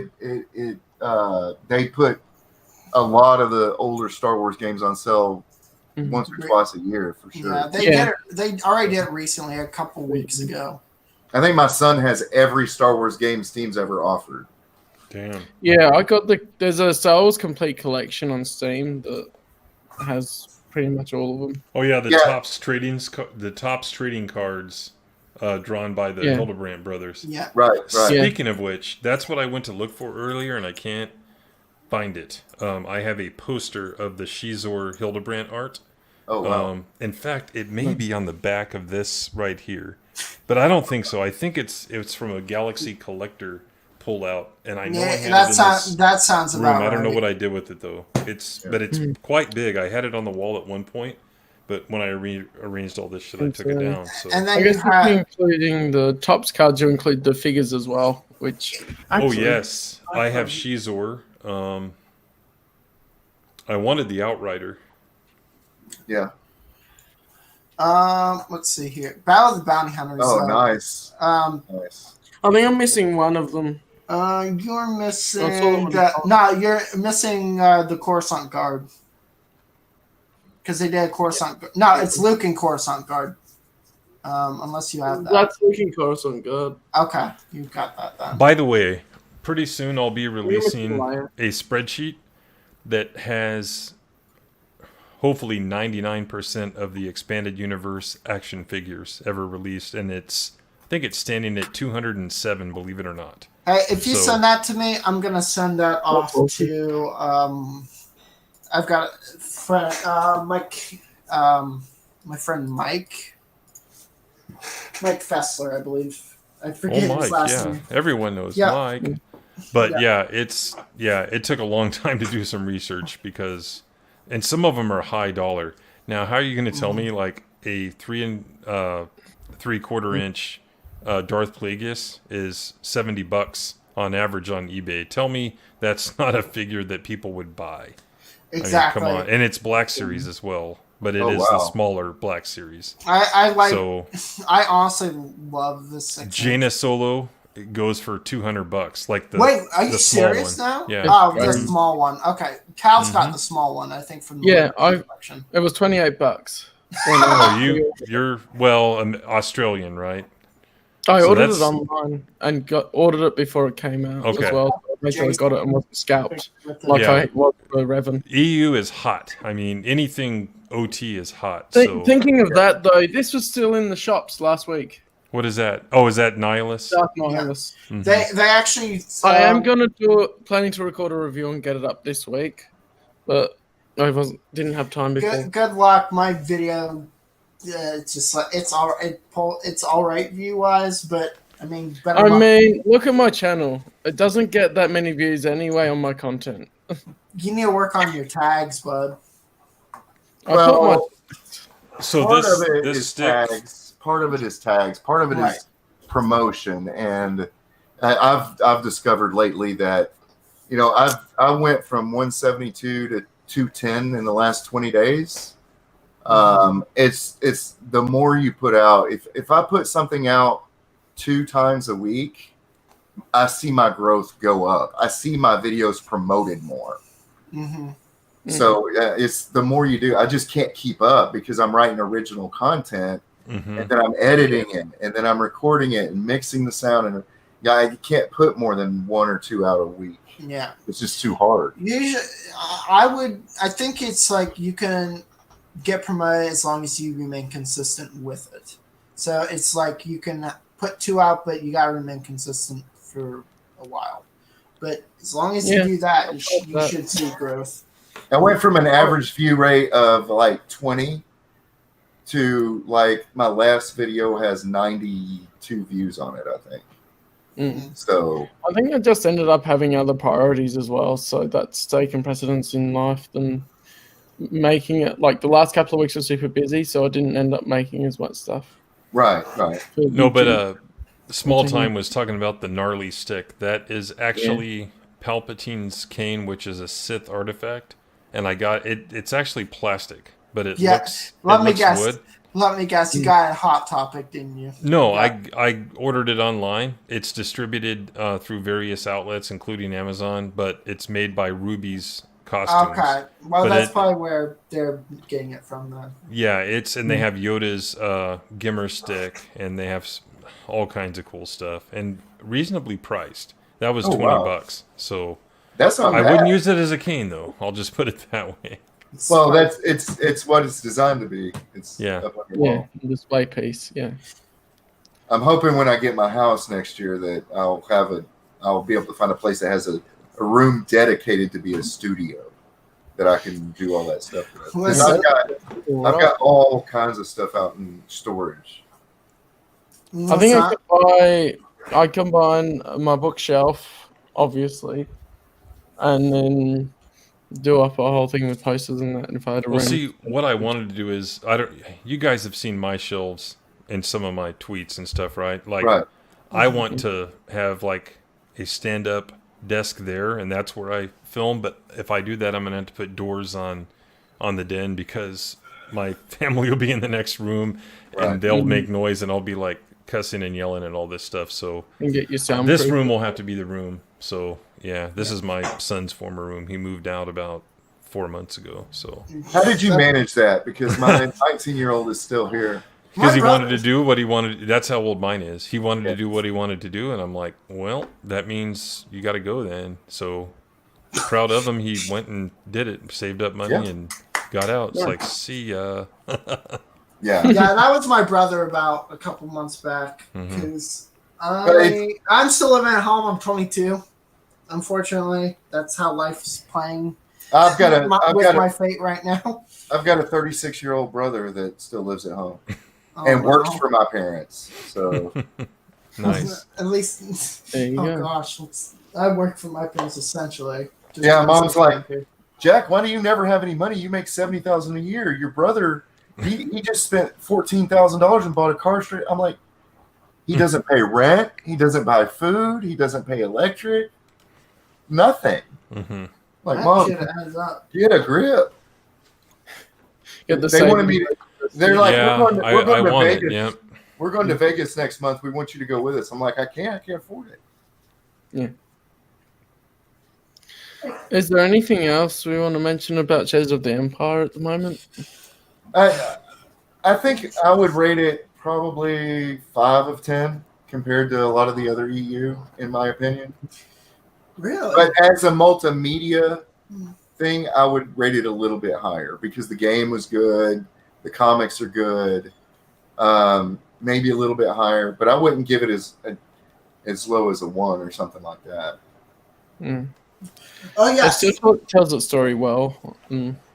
they put a lot of the older Star Wars games on sale once or twice a year for sure. Yeah, they already did it recently, a couple weeks ago. I think my son has every Star Wars game Steam's ever offered. Damn. Yeah, I got there's a Star Wars complete collection on Steam that has pretty much all of them. Oh yeah, the Topps trading cards drawn by the Hildebrandt brothers. Yeah. Right. Speaking of which, that's what I went to look for earlier, and I can't find it. I have a poster of the Shizor Hildebrandt art. Oh wow. In fact, it may be on the back of this right here, but I don't think so. I think it's from a Galaxy Collector pullout, and I know I had that sounds room. about right. I don't know what I did with it though. But it's quite big. I had it on the wall at one point, but when I arranged all this shit, I took it down. So and then I guess including the Topps cards, you include the figures as well. Which actually, yes, I have Shizor. I wanted the Outrider. Yeah. Let's see here. Battle of the Bounty Hunters. Oh, nice. Nice. I think I'm missing one of them. You're missing you're missing the Coruscant Guard. Because they did Coruscant. No, it's Luke and Coruscant Guard. Unless you have that. That's Luke and Coruscant Guard. Okay, you've got that then. By the way, pretty soon I'll be releasing a spreadsheet that has hopefully 99% of the expanded universe action figures ever released, and I think it's standing at 207, believe it or not. Hey, if you send that to me, I'm gonna send that off to I've got a friend Mike my friend Mike Fessler, I believe. I forget his last name. Everyone knows Mike. But it took a long time to do some research and some of them are high dollar. Now, how are you going to tell me like a 3 3/4 inch Darth Plagueis is $70 on average on eBay? Tell me that's not a figure that people would buy. Exactly. I mean, come on, and it's Black Series as well, but it is the smaller Black Series. I honestly love this section. Jaina Solo. It goes for $200. Like wait, are you serious now? Yeah. Oh, the small one. Okay, Cal's got the small one. I think from the collection. It was $28. You're Australian, right? I ordered it online and ordered it before it came out as well. So I made sure I got it and wasn't scalped I was for Revan. EU is hot. I mean, anything OT is hot. Thinking of that though, this was still in the shops last week. What is that? Oh, is that Nihilus? Dark Nihilus. Yeah. Mm-hmm. They actually. I am planning to record a review and get it up this week, but I didn't have time before. Good luck. My video, it's just like it's all right view wise, but I mean, look at my channel. It doesn't get that many views anyway on my content. You need to work on your tags, bud. This tags. Part of it is tags. Part of it is promotion, and I've discovered lately that I went from 172 to 210 in the last 20 days. It's the more you put out. If I put something out 2 times a week, I see my growth go up. I see my videos promoted more. Mm-hmm. So it's the more you do. I just can't keep up because I'm writing original content. Mm-hmm. And then I'm editing it, and then I'm recording it and mixing the sound. And I can't put more than 1 or 2 out a week. Yeah, it's just too hard. Usually, I think it's like you can get promoted as long as you remain consistent with it. So it's like you can put 2 out, but you gotta remain consistent for a while. But as long as you do that, you should see growth. I went from an average view rate of like 20. To like my last video has 92 views on it, I think. Mm. So I think I just ended up having other priorities as well, so that's taken precedence in life than making it. Like the last couple of weeks were super busy, so I didn't end up making as much stuff. Right. No, but Small Time was talking about the gnarly stick. That is actually Palpatine's cane, which is a Sith artifact, and I got it. It's actually plastic. But it looks wood. Let me guess, you got a Hot Topic, didn't you? No, Yeah. I ordered it online. It's distributed through various outlets, including Amazon, but it's made by Ruby's Costumes. Okay. Well, But that's probably where they're getting it from then. Yeah, and they have Yoda's Gimmer stick, and they have all kinds of cool stuff, and reasonably priced. That was $20, so That's not I bad. wouldn't use it as a cane though. I'll just put it that way. Well, it's what it's designed to be. It's Yeah. up on your wall. display piece. Yeah. I'm hoping when I get my house next year that I'll be able to find a place that has a room dedicated to be a studio that I can do all that stuff with. 'Cause I've got all kinds of stuff out in storage. I think I combine my bookshelf, obviously, and then do up a whole thing with posters and that. And if I had a Well, room. see, what I wanted to do is you guys have seen my shelves in some of my tweets and stuff, right? Like, Right. I want to have like a stand-up desk there, and that's where I film. But if I do that, I'm gonna have to put doors on the den because my family will be in the next room, and Right. they'll make noise, and I'll be like cussing and yelling and all this stuff. So And get your sound. this room will have to be the room. So yeah, this is my son's former room. He moved out about 4 months ago. So How did you manage that? Because my 19-year-old is still here. because he wanted to do what he wanted. That's how old mine is. He wanted to do what he wanted to do, and I'm like, well, that means you got to go then. So proud of him. He went and did it, saved up money, and got out. It's like, see ya. Yeah. Yeah, that was my brother about a couple months back because I'm still living at home. I'm 22. Unfortunately, that's how life's playing. I've got my fate right now. I've got a 36-year-old brother that still lives at home Oh, and works wow. for my parents. So Nice. At least, There you go. gosh, I work for my parents essentially. Just Yeah, because Mom's it's like, here. Jack, why do you never have any money? You make $70,000 a year. Your brother, he just spent $14,000 and bought a car straight. I'm like, he doesn't pay rent. He doesn't buy food. He doesn't pay electric. Nothing. Mm-hmm. Like, That Mom, shit adds up. get a grip. Get the They same- wanted me to. They're like, Yeah, we're I going to want it. Vegas. Yeah. We're going to Vegas next month. We want you to go with us. I'm like, I can't afford it. Is there anything else we want to mention about Shadows of the Empire at the moment? I think I would rate it probably 5 of 10 compared to a lot of the other EU, in my opinion. Really? But as a multimedia thing, I would rate it a little bit higher because the game was good, the comics are good, maybe a little bit higher, but I wouldn't give it as low as a 1 or something like that. Mm. Oh It yeah. still tells its story well.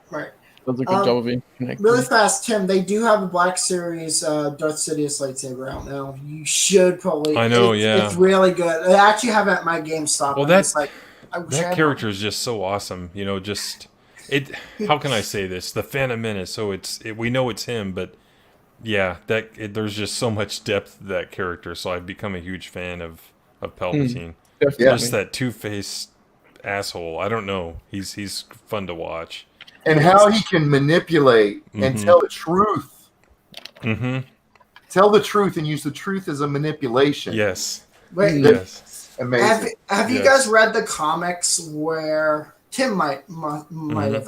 Right. Does a good job of being connected. Really fast, Tim. They do have a Black Series Darth Sidious lightsaber out now. You should probably. I know, yeah. It's really good. I actually have it at my GameStop. Well, I'm that's just like, I wish I that had character is just so awesome. You know, just it. How can I say this? The Phantom Menace. So we know it's him, but yeah, there's just so much depth to that character. So I've become a huge fan of Palpatine. Definitely. Just that two-faced asshole. I don't know. He's fun to watch. And how he can manipulate and tell the truth. Mm-hmm. Tell the truth and use the truth as a manipulation. Yes. Wait, Yes. Amazing. have you Yes. guys read the comics where Tim might have?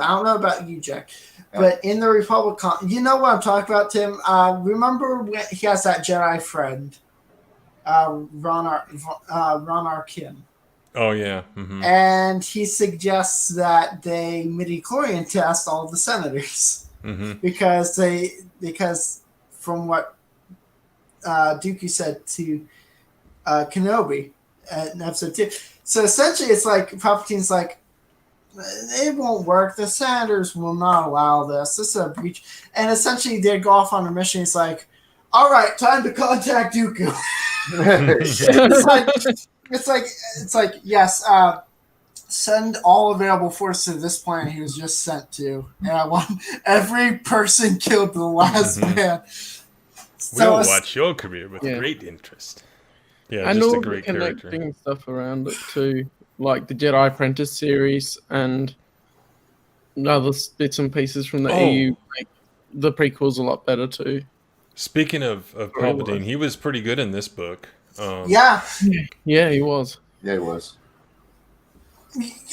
I don't know about you, Jack, but in the Republic, you know what I'm talking about, Tim? Remember when he has that Jedi friend, Ron Arkin, Oh yeah. Mm-hmm. and he suggests that they midi-chlorian test all of the senators Mm-hmm. because from what Dookie said to Kenobi in episode 2. So essentially, it's like Palpatine's like, it won't work. The senators will not allow this. This is a breach. And essentially, they go off on a mission. He's like, all right, time to contact Dooku. It's like yes, send all available force to this planet he was just sent to. And I want every person killed to the last man. So We'll watch your career with great interest. Yeah, and just all a great the character. connecting stuff around it too, like the Jedi Apprentice series and other bits and pieces from the EU make the prequels a lot better too. Speaking of Palpatine, he was pretty good in this book. Yeah. Yeah, he was. Yeah, it was.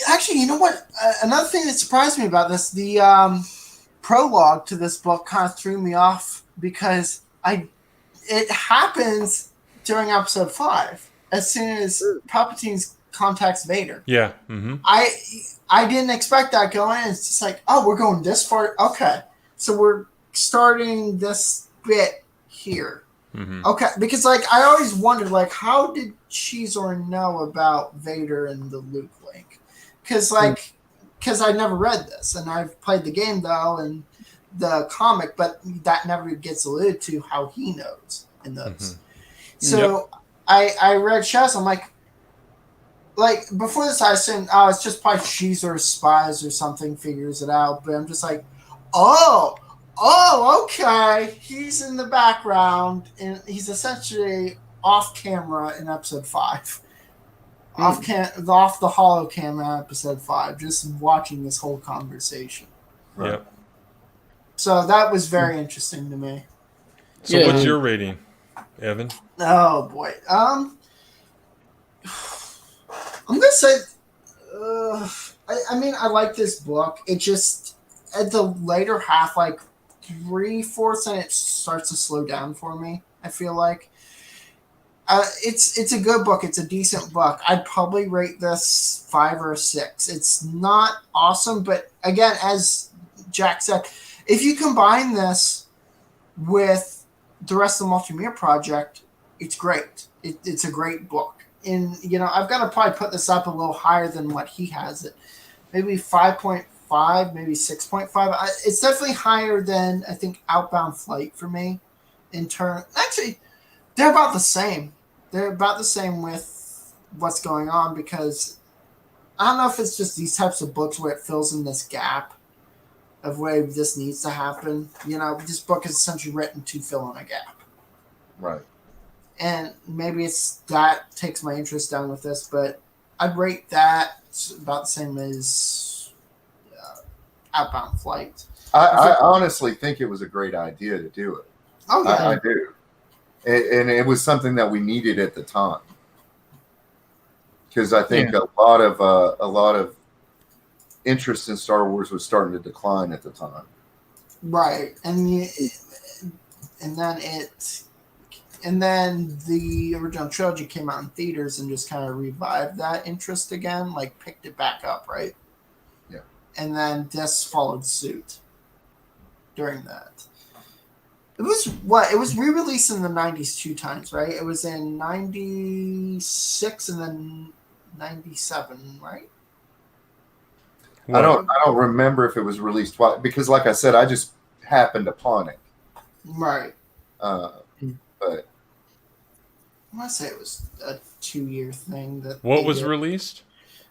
Actually, you know what? Another thing that surprised me about this, the prologue to this book kind of threw me off because it happens during episode 5 as soon as Palpatine contacts Vader. Yeah. Mm-hmm. I didn't expect that going in. It's just like, oh, we're going this far. Okay, so we're starting this bit here. Mm-hmm. Okay, because like I always wondered, like, how did Shizor know about Vader and the Luke link? Because I never read this, and I've played the game though and the comic, but that never gets alluded to how he knows in those. Mm-hmm. So I read Shaz. I'm like before this, I assumed it's just probably Shizor's spies or something figures it out, but I'm just like, oh, okay. He's in the background, and he's essentially off camera in episode 5. Off the holo camera episode 5, just watching this whole conversation. Right. Yep. So that was very interesting to me. So what's your rating, Evan? Oh boy. I'm gonna say I mean I like this book. It just at the later half, like 3/4, and it starts to slow down for me. I feel like it's a good book. It's a decent book. I'd probably rate this 5 or 6. It's not awesome, but again, as Jack said, if you combine this with the rest of the Multimedia Project, it's great. It's a great book. And, I've got to probably put this up a little higher than what he has it. Maybe 5.5, maybe 6.5. It's definitely higher than, I think, Outbound Flight for me. Actually, they're about the same. They're about the same with what's going on because I don't know if it's just these types of books where it fills in this gap of where this needs to happen. This book is essentially written to fill in a gap. Right. And maybe it's that takes my interest down with this, but I'd rate that about the same as Outbound Flight. I honestly think it was a great idea to do it. Oh yeah, I do, and it was something that we needed at the time because I think a lot of interest in Star Wars was starting to decline at the time. Right, and then the original trilogy came out in theaters and just kind of revived that interest again, like picked it back up, right? Yeah. And then this followed suit during that. It was re-released in the 90s 2 times, right? It was in 96 and then 97, right? I don't remember if it was released twice because, like I said, I just happened upon it. Right. But I want to say it was a 2-year thing. What was released?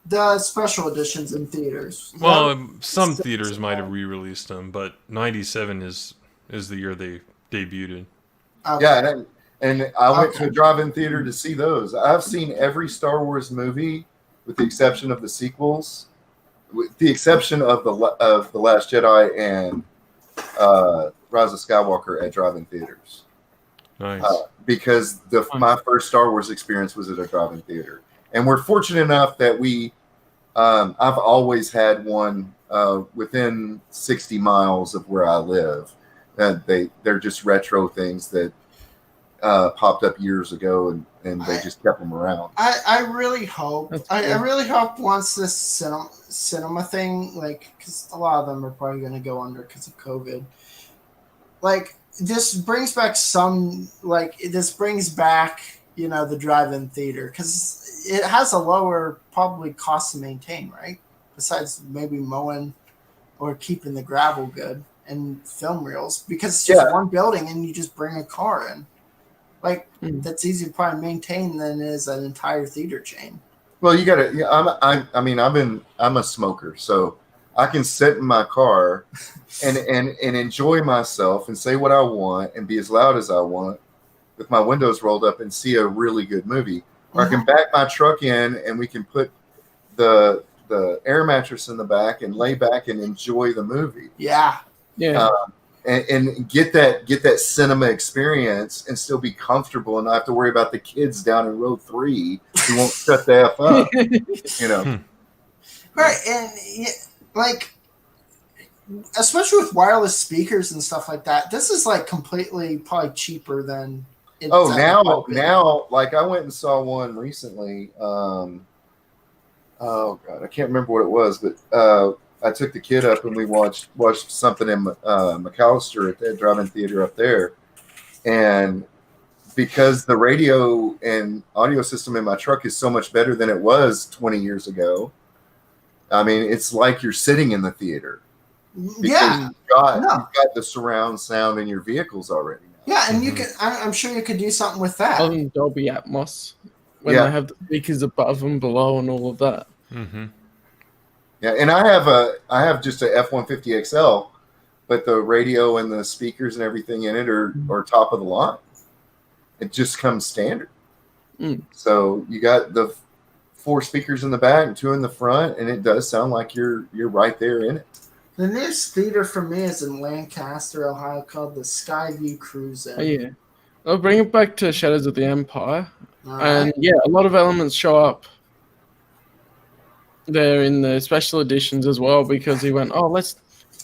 The special editions in theaters. Well, some theaters might have re-released them, but 97 is the year they debuted. Okay. Yeah, and I went to a drive-in theater to see those. I've seen every Star Wars movie with the exception of the sequels, with the exception of the Last Jedi and Rise of Skywalker at drive-in theaters. Nice. Because my first Star Wars experience was at a drive-in theater. And we're fortunate enough that I've always had one within 60 miles of where I live. They're just retro things that popped up years ago, and they just kept them around. I really hope. I really hope once this cinema thing, like, because a lot of them are probably going to go under because of COVID. Like, this brings back the drive-in theater because it has a lower probably cost to maintain, right? Besides maybe mowing or keeping the gravel good and film reels, because it's just one building and you just bring a car in. Like, that's easier to probably maintain than is an entire theater chain. Well, you gotta. Yeah, I'm a smoker, so I can sit in my car and enjoy myself and say what I want and be as loud as I want with my windows rolled up and see a really good movie. Or I can back my truck in and we can put the air mattress in the back and lay back and enjoy the movie. Yeah. Yeah. and get that cinema experience and still be comfortable and not have to worry about the kids down in row 3 who won't shut the F up. You know. Right, and like, especially with wireless speakers and stuff like that, this is like completely probably cheaper than. Now, like I went and saw one recently. Oh God, I can't remember what it was, but I took the kid up and we watched something in McAllister at that drive-in theater up there, and because the radio and audio system in my truck is so much better than it was 20 years ago. I mean, it's like you're sitting in the theater. Yeah, you've got the surround sound in your vehicles already. Yeah, and you can. I'm sure you could do something with that. On Dolby Atmos, when they have the speakers above and below and all of that. Mm-hmm. Yeah, and I have just a F-150 XL, but the radio and the speakers and everything in it are top of the line. It just comes standard. So you got the 4 speakers in the back and 2 in the front, and it does sound like you're right there in it. The nearest theater for me is in Lancaster, Ohio, called the Skyview Cruise-In. Oh, yeah. I'll bring it back to Shadows of the Empire. And yeah, a lot of elements show up there in the special editions as well, because he went, let's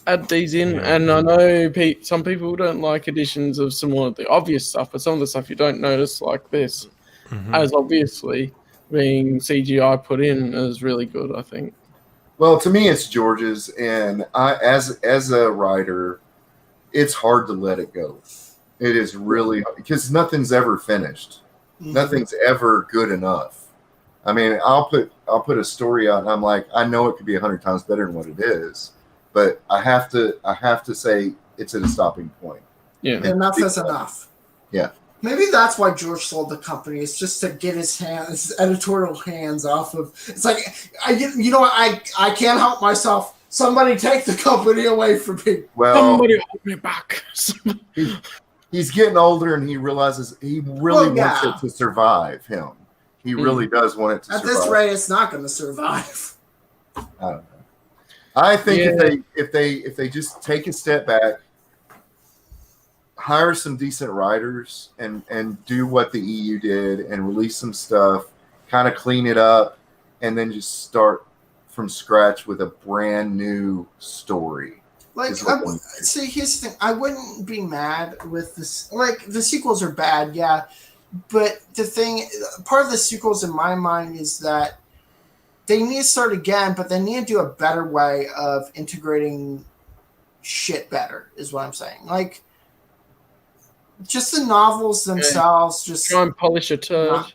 add these in. Yeah. And I know some people don't like editions of some more of the obvious stuff, but some of the stuff you don't notice, like this, as obviously being CGI put in, is really good, I think. Well, to me, it's George's, and as a writer, it's hard to let it go. It is really, because nothing's ever finished. Nothing's ever good enough. I mean, I'll put a story out, and I'm like, I know it could be 100 times better than what it is, but I have to say it's at a stopping point. Yeah, enough is enough. Yeah. Maybe that's why George sold the company. It's just to get his editorial hands off of. It's like, you know what? I can't help myself. Somebody take the company away from me. Well, somebody hold me back. He's getting older, and he realizes he really wants it to survive him. He really does want it to survive. At this rate, it's not going to survive. I don't know. I think if they just take a step back, hire some decent writers and do what the EU did and release some stuff, kind of clean it up, and then just start from scratch with a brand new story. Like, see, here's the thing. I wouldn't be mad with this. Like, the sequels are bad, yeah. But the thing, part of the sequels in my mind is that they need to start again, but they need to do a better way of integrating shit better, is what I'm saying. Like, just the novels themselves, just try and polish a turd.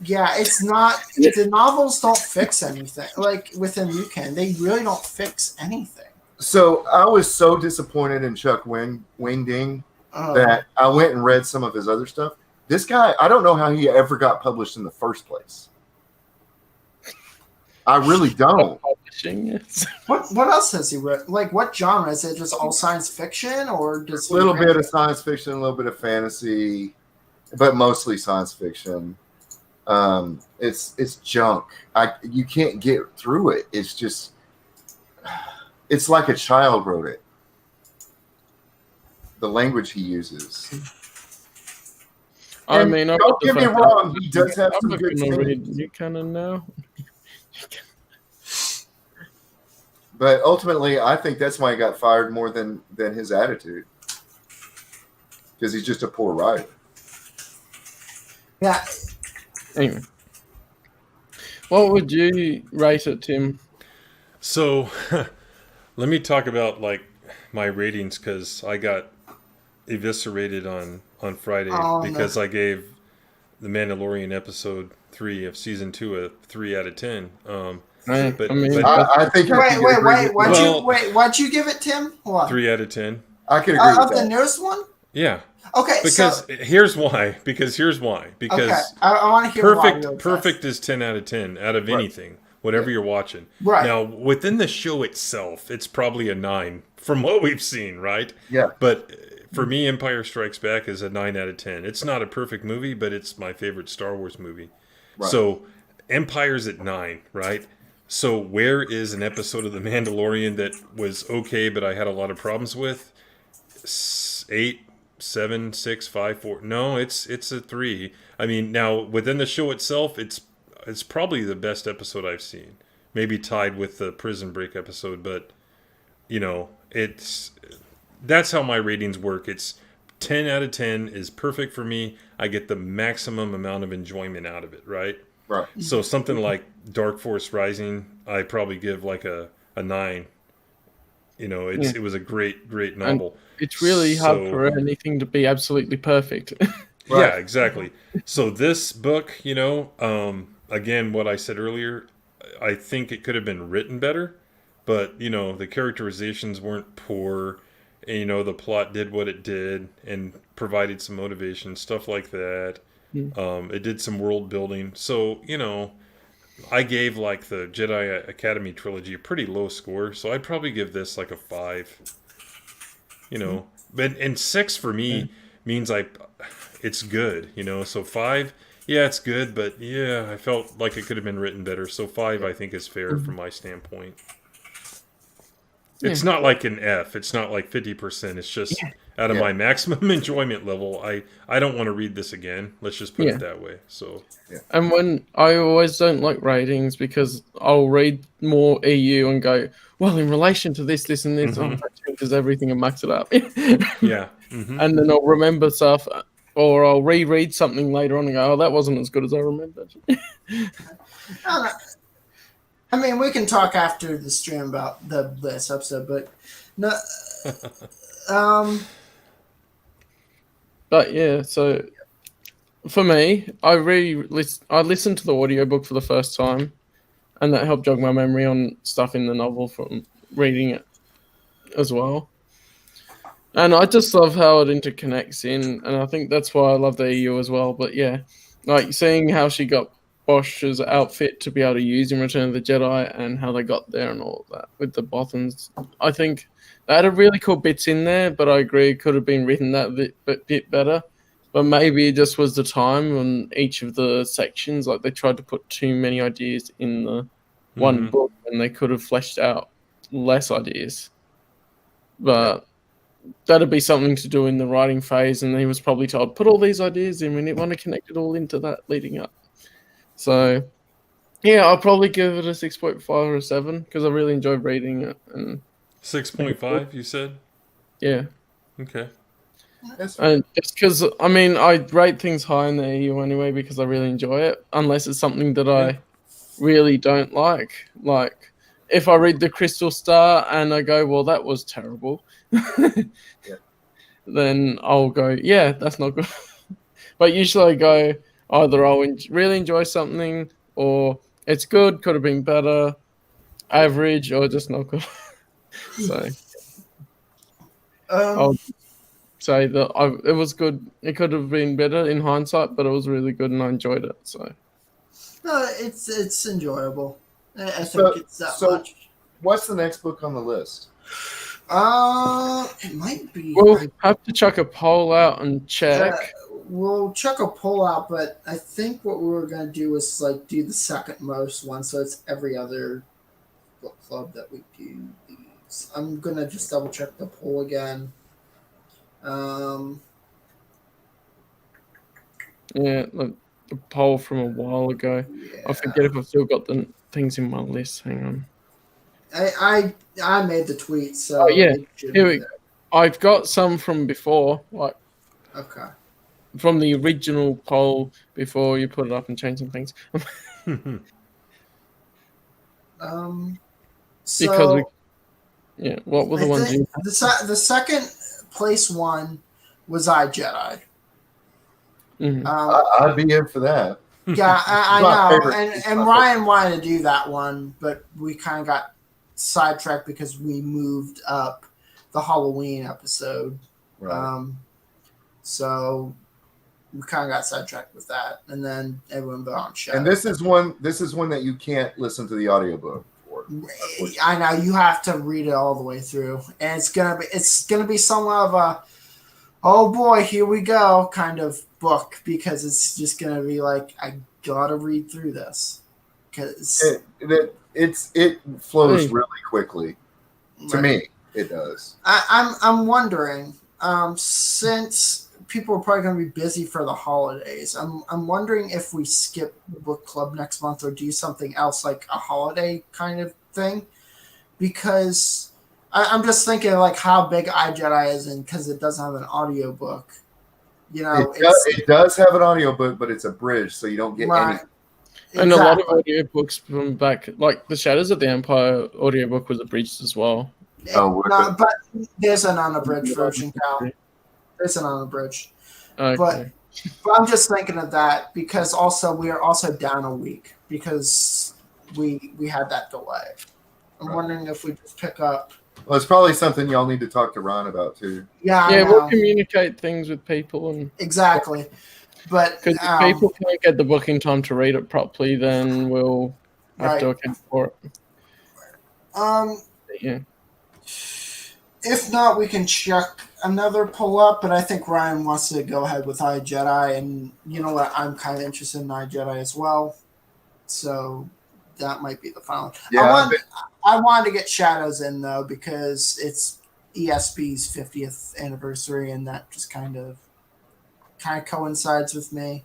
It's not. The novels don't fix anything. Like within UCAN, they really don't fix anything. So I was so disappointed in Chuck Wingding that I went and read some of his other stuff. This guy, I don't know how he ever got published in the first place. I really don't. What else has he read? Like, what genre? Is it just all science fiction, or does a little bit of science fiction, a little bit of fantasy, but mostly science fiction? It's junk. You can't get through it. It's just, it's like a child wrote it. The language he uses. I mean, don't get me wrong. He does have some good things. You kind of know. But ultimately, I think that's why he got fired more than his attitude, because he's just a poor writer. Yeah. Anyway, what would you rate it, Tim? So, let me talk about like my ratings, because I got eviscerated on Friday because I gave The Mandalorian episode 3 of season 2 a 3 out of 10. I think. Wait. Why'd you give it, Tim? What? 3 out of 10. I can agree with that. Of the newest one? Yeah. Okay. Because here's why. Because okay. I want to hear perfect is 10 out of 10 out of anything, whatever you're watching. Right. Now, within the show itself, it's probably a 9 from what we've seen, right? Yeah. But for me, Empire Strikes Back is a 9 out of 10. It's not a perfect movie, but it's my favorite Star Wars movie. Right. So Empire's at 9, right? So where is an episode of The Mandalorian that was okay, but I had a lot of problems with? 8, 7, 6, 5, 4. No, it's a 3. I mean, now within the show itself, it's probably the best episode I've seen. Maybe tied with the Prison Break episode, but that's how my ratings work. It's 10 out of 10 is perfect for me. I get the maximum amount of enjoyment out of it, right? Right. So something like Dark Force Rising, I probably give like a 9. It was a great novel. And it's really hard for anything to be absolutely perfect. Right. Yeah, exactly. So this book, again, what I said earlier, I think it could have been written better, but the characterizations weren't poor. And, the plot did what it did and provided some motivation, stuff like that. It did some world building. So, I gave like the Jedi Academy trilogy a pretty low score, so I'd probably give this like a 5. And 6 for me means it's good. So 5, yeah, it's good, but yeah, I felt like it could have been written better. So 5, I think, is fair from my standpoint. It's not like an F. It's not like 50%. It's just out of my maximum enjoyment level. I don't want to read this again. Let's just put it that way. So, And when I always don't like ratings because I'll read more EU and go, well, in relation to this, and this, that changes everything and max it up. Yeah. And then I'll remember stuff, or I'll reread something later on and go, oh, that wasn't as good as I remembered. I mean, we can talk after the stream about this episode, but no. But yeah, so for me, I listened to the audiobook for the first time, and that helped jog my memory on stuff in the novel from reading it as well. And I just love how it interconnects in, and I think that's why I love the EU as well. But yeah, like seeing how she got Bosch's outfit to be able to use in Return of the Jedi and how they got there and all of that with the Bothans. I think they had a really cool bits in there, but I agree it could have been written that bit better. But maybe it just was the time on each of the sections. Like they tried to put too many ideas in the one book and they could have fleshed out less ideas. But that'd be something to do in the writing phase. And he was probably told, put all these ideas in. We want to connect it all into that leading up. So, yeah, I'll probably give it a 6.5 or a 7 because I really enjoyed reading it. And 6.5, you said? Yeah. Okay. And just because, I mean, I rate things high in the EU anyway because I really enjoy it, unless it's something that I really don't like. Like, if I read The Crystal Star and I go, well, that was terrible, then I'll go, yeah, that's not good. But usually I go, either I'll really enjoy something or it's good, could have been better, average, or just not good. So I'll say that it was good. It could have been better in hindsight, but it was really good and I enjoyed it. So no, it's enjoyable. I think it's that much. What's the next book on the list? It might be. We'll have to chuck a poll out and check. We'll chuck a poll out, but I think what we were going to do is like do the second most one, so it's every other book club that we do these. I'm going to just double check the poll again. Yeah, like the poll from a while ago. Yeah. I forget if I've still got the things in my list. Hang on. I made the tweet, so yeah. I've got some from before, like from the original poll before you put it up and change some things. So what were the ones? The second place one was iJedi. I'd be in for that. Yeah, I know, and Ryan wanted to do that one, but we kind of got sidetracked because we moved up the Halloween episode. Right. So we kind of got sidetracked with that, and then everyone got on show. And this is one that you can't listen to the audiobook for. I know, you have to read it all the way through, and it's gonna be somewhat of a oh boy, here we go kind of book, because it's just gonna be like, I gotta read through this because it flows really quickly. To me, it does. I'm wondering. since people are probably going to be busy for the holidays, I'm wondering if we skip book club next month or do something else like a holiday kind of thing, because I'm just thinking like how big iJedi is, and because it doesn't have an audiobook. You know, it does have an audiobook, but it's abridged, so you don't get any. And a lot of audiobooks from back, like the Shadows of the Empire audiobook was abridged as well. No, but there's an unabridged version, Cal. There's an unabridged. Okay. But I'm just thinking of that because also we are also down a week because we had that delay. I'm wondering if we just pick up. Well, it's probably something y'all need to talk to Ron about too. Yeah, we'll communicate things with people and exactly. But because if people can't get the book in time to read it properly, then we'll have to account for it. Yeah. If not, we can check another pull up, but I think Ryan wants to go ahead with iJedi, and you know what? I'm kind of interested in iJedi as well. So that might be the final. Yeah, I wanted to get Shadows in though because it's ESP's 50th anniversary, and that just kind of coincides with me,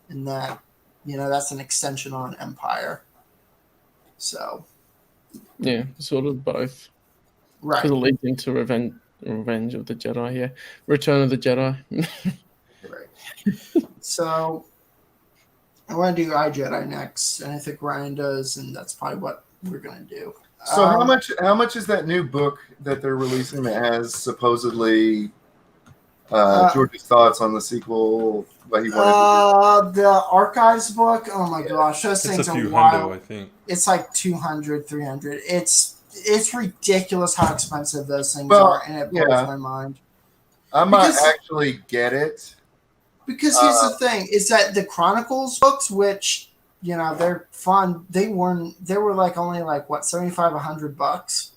and that that's an extension on Empire. So yeah, sort of both. Right. Because it leads into Revenge of the Jedi, yeah. Return of the Jedi. Right. So I want to do iJedi next, and I think Ryan does, and that's probably what we're gonna do. So how much is that new book that they're releasing that has supposedly George's thoughts on the sequel? What he wanted the Archives book. Oh my gosh, those things are wild. I think it's like 200, 300. It's ridiculous how expensive those things are, and it blows my mind. I might actually get it. Because here's the thing: is that the Chronicles books, which they're fun, they were like only like what $75, $100,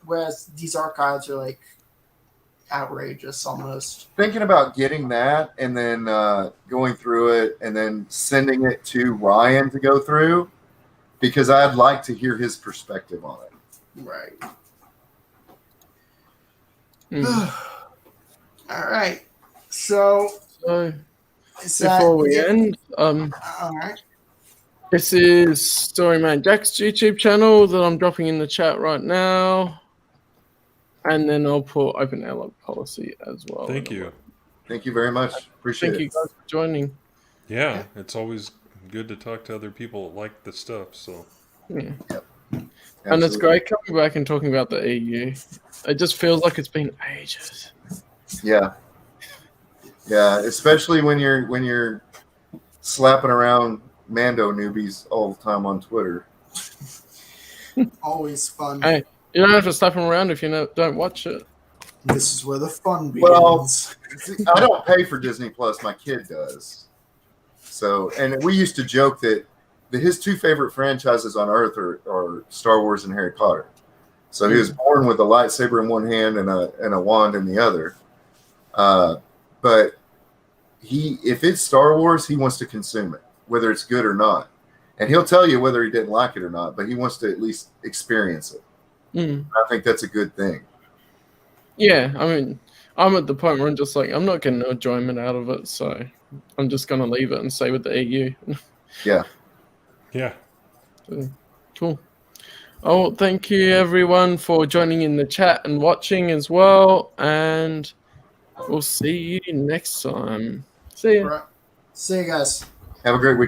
whereas these archives are like outrageous almost. Thinking about getting that and then going through it and then sending it to Ryan to go through, because I'd like to hear his perspective on it. Right. All right. So before we end, all right. This is Storyman Jack's YouTube channel that I'm dropping in the chat right now, and then I'll put open airlock policy as well. Thank you. Thank you very much. Appreciate it. Thank you guys for joining. Yeah, it's always good to talk to other people that like the stuff. So yeah. Yep. And it's great coming back and talking about the EU. It just feels like it's been ages. Yeah. Yeah, especially when you're slapping around Mando newbies all the time on Twitter. Always fun. Hey, you don't have to slap them around if you don't watch it. This is where the fun begins. Well, I don't pay for Disney Plus. My kid does. So, and we used to joke that his two favorite franchises on Earth are Star Wars and Harry Potter. So he was born with a lightsaber in one hand and a wand in the other. But if it's Star Wars, he wants to consume it, whether it's good or not. And he'll tell you whether he didn't like it or not, but he wants to at least experience it. I think that's a good thing. Yeah, I mean, I'm at the point where I'm just like, I'm not getting no enjoyment out of it, so I'm just going to leave it and stay with the EU. Yeah. Yeah. Cool. Oh, thank you everyone for joining in the chat and watching as well, and we'll see you next time. See ya. See you guys. Have a great week.